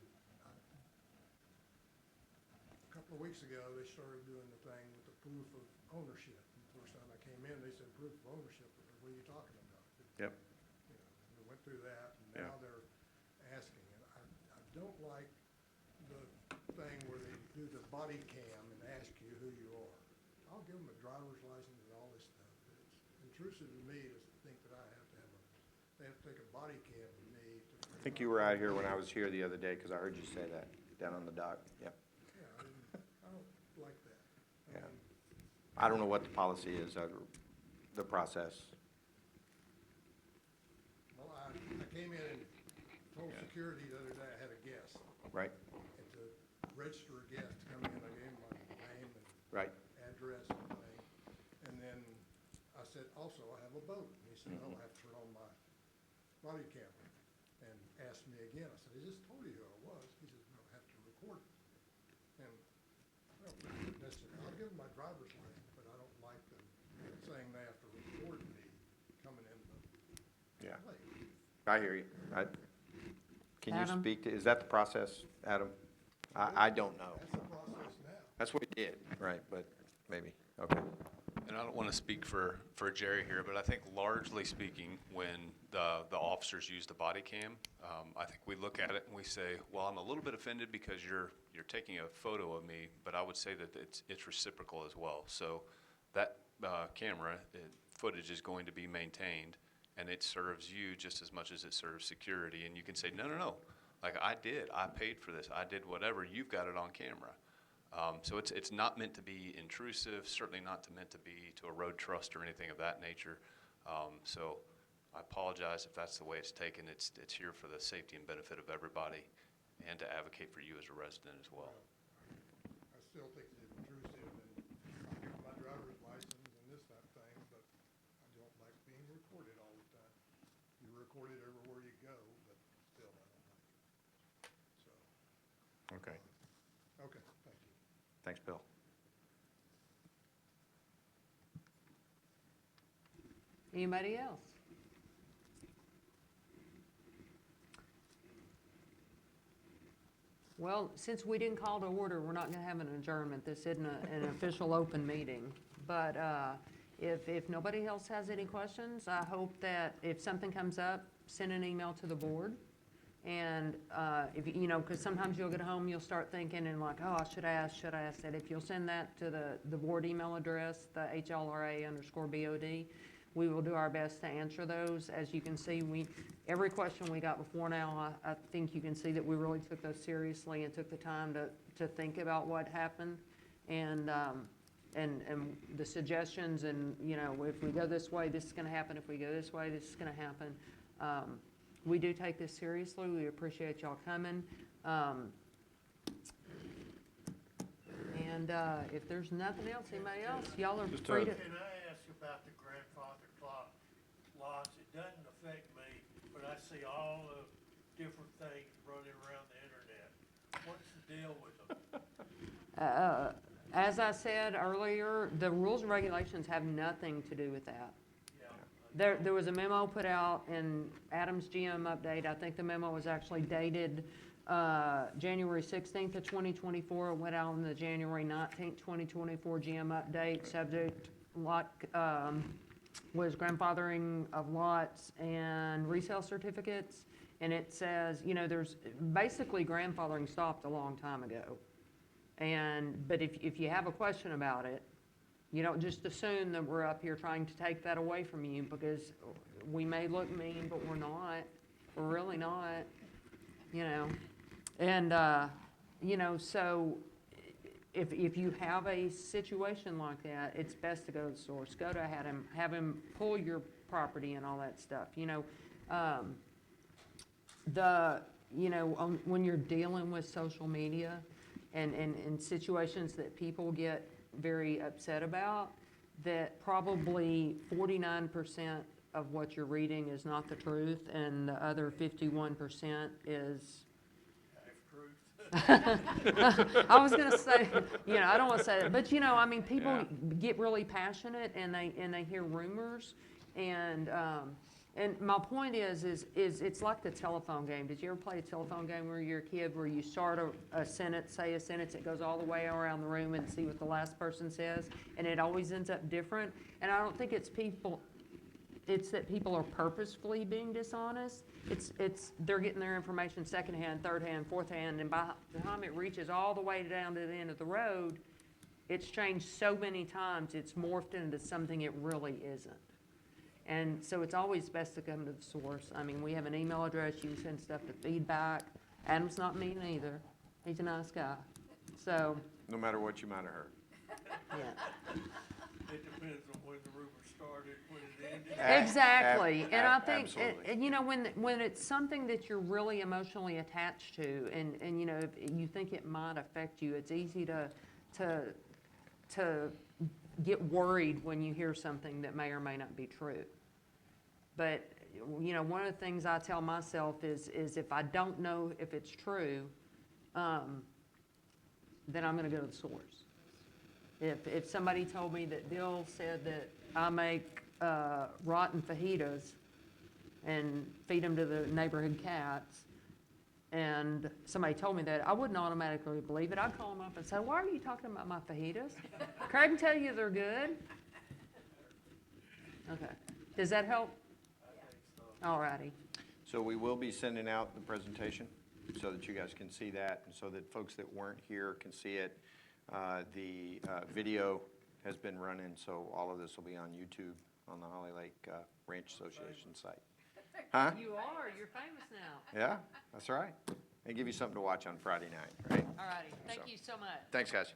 [SPEAKER 8] a couple of weeks ago, they started doing the thing with the proof of ownership. And the first time I came in, they said, proof of ownership. I said, what are you talking about?
[SPEAKER 2] Yep.
[SPEAKER 8] You know, we went through that, and
[SPEAKER 2] Yeah.
[SPEAKER 8] now they're asking. And I don't like the thing where they do the body cam and ask you who you are. I'll give them a driver's license and all this stuff, but it's intrusive to me to think that they have to take a body cam of me to.
[SPEAKER 2] I think you were out here when I was here the other day, because I heard you say that, down on the dock. Yep.
[SPEAKER 8] Yeah, I don't like that.
[SPEAKER 2] Yeah. I don't know what the policy is, the process.
[SPEAKER 8] Well, I came in and told
[SPEAKER 2] Yeah.
[SPEAKER 8] security the other day I had a guest,
[SPEAKER 2] Right,
[SPEAKER 8] and to register a guest, to come in, I gave him my name and
[SPEAKER 2] right.
[SPEAKER 8] address and thing. And then I said, also, I have a boat. And he said, oh, I have to turn on my body camera. And asked me again, I said, I just told you who I was. He said, no, I have to record it. And I don't think that's it. I'll give them my driver's license, but I don't like them saying they have to record me coming in the
[SPEAKER 2] Yeah,
[SPEAKER 8] lake.
[SPEAKER 2] I hear you. Can you
[SPEAKER 1] Adam?
[SPEAKER 2] speak to, is that the process, Adam? I don't know.
[SPEAKER 8] That's the process now.
[SPEAKER 2] That's what we did, right, but maybe, okay.
[SPEAKER 9] And I don't want to speak for Jerry here, but I think largely speaking, when the officers use the body cam, I think we look at it and we say, well, I'm a little bit offended because you're taking a photo of me, but I would say that it's reciprocal as well. So that camera footage is going to be maintained, and it serves you just as much as it serves security. And you can say, no, like I paid for this, I did whatever, you've got it on camera. So it's not meant to be intrusive, certainly not meant to be to erode trust or anything of that nature. So I apologize if that's the way it's taken. It's here for the safety and benefit of everybody and to advocate for you as a resident as well.
[SPEAKER 8] I still think it's intrusive, and I'll give my driver's license and this, that thing, but I don't like being recorded all the time. You're recorded everywhere you go, but still, I don't like it. So,
[SPEAKER 2] Okay,
[SPEAKER 8] okay, thank you.
[SPEAKER 2] thanks, Bill.
[SPEAKER 1] Anybody else? Well, since we didn't call to order, we're not gonna have an adjournment. This isn't an official open meeting. But if nobody else has any questions, I hope that if something comes up, send an email to the board. And if, you know, because sometimes you'll get home, you'll start thinking and like, oh, I should ask that. If you'll send that to the board email address, the HLRA_BOD, we will do our best to answer those. As you can see, every question we got before now, I think you can see that we really took those seriously and took the time to think about what happened. And the suggestions and, you know, if we go this way, this is gonna happen. If we go this way, this is gonna happen. We do take this seriously. We appreciate y'all coming. And if there's nothing else, anybody else, y'all are free to.
[SPEAKER 6] Can I ask about the grandfather clock laws? It doesn't affect me, but I see all the different things running around the internet. What's the deal with them?
[SPEAKER 1] As I said earlier, the rules and regulations have nothing to do with that.
[SPEAKER 6] Yeah.
[SPEAKER 1] There was a memo put out in Adam's GM update. I think the memo was actually dated January 16th of 2024. It went out on the January 19th, 2024 GM update, subject like was grandfathering of lots and resale certificates. And it says, you know, there's, basically grandfathering stopped a long time ago. But if you have a question about it, you don't just assume that we're up here trying to take that away from you, because we may look mean, but we're not. We're really not, you know. And, you know, so if you have a situation like that, it's best to go to the source. Go to have him pull your property and all that stuff, you know. When you're dealing with social media and situations that people get very upset about, that probably 49% of what you're reading is not the truth, and the other 51% is. I was gonna say, you know, I don't wanna say that, but you know, I mean, people get really passionate and they hear rumors, and my point is it's like the telephone game. Did you ever play a telephone game where you're a kid, where you start a sentence, say a sentence, it goes all the way around the room and see what the last person says, and it always ends up different? And I don't think it's that people are purposefully being dishonest. They're getting their information secondhand, third hand, fourth hand, and by the time it reaches all the way down to the end of the road, it's changed so many times, it's morphed into something it really isn't. And so it's always best to come to the source. I mean, we have an email address, you can send stuff to feedback. Adam's not mean either. He's a nice guy. So,
[SPEAKER 2] No matter what you might have heard.
[SPEAKER 1] yeah.
[SPEAKER 6] It depends on when the rumor started, when it ended.
[SPEAKER 1] Exactly, and I think,
[SPEAKER 2] Absolutely.
[SPEAKER 1] and you know, when it's something that you're really emotionally attached to, and you know, if you think it might affect you, it's easy to get worried when you hear something that may or may not be true. But, you know, one of the things I tell myself is if I don't know if it's true, then I'm gonna go to the source. If somebody told me that Bill said that I make rotten fajitas and feed them to the neighborhood cats, and somebody told me that, I wouldn't automatically believe it. I'd call them up and say, why are you talking about my fajitas? Craig can tell you they're good. Okay. Does that help? All righty.
[SPEAKER 2] So we will be sending out the presentation so that you guys can see that, and so that folks that weren't here can see it. The video has been running, so all of this will be on YouTube on the Holly Lake Ranch Association site. Huh?
[SPEAKER 1] You are. You're famous now.
[SPEAKER 2] Yeah, that's right. And give you something to watch on Friday night, right?
[SPEAKER 1] All righty. Thank
[SPEAKER 2] So.
[SPEAKER 1] you so much.
[SPEAKER 2] Thanks, guys.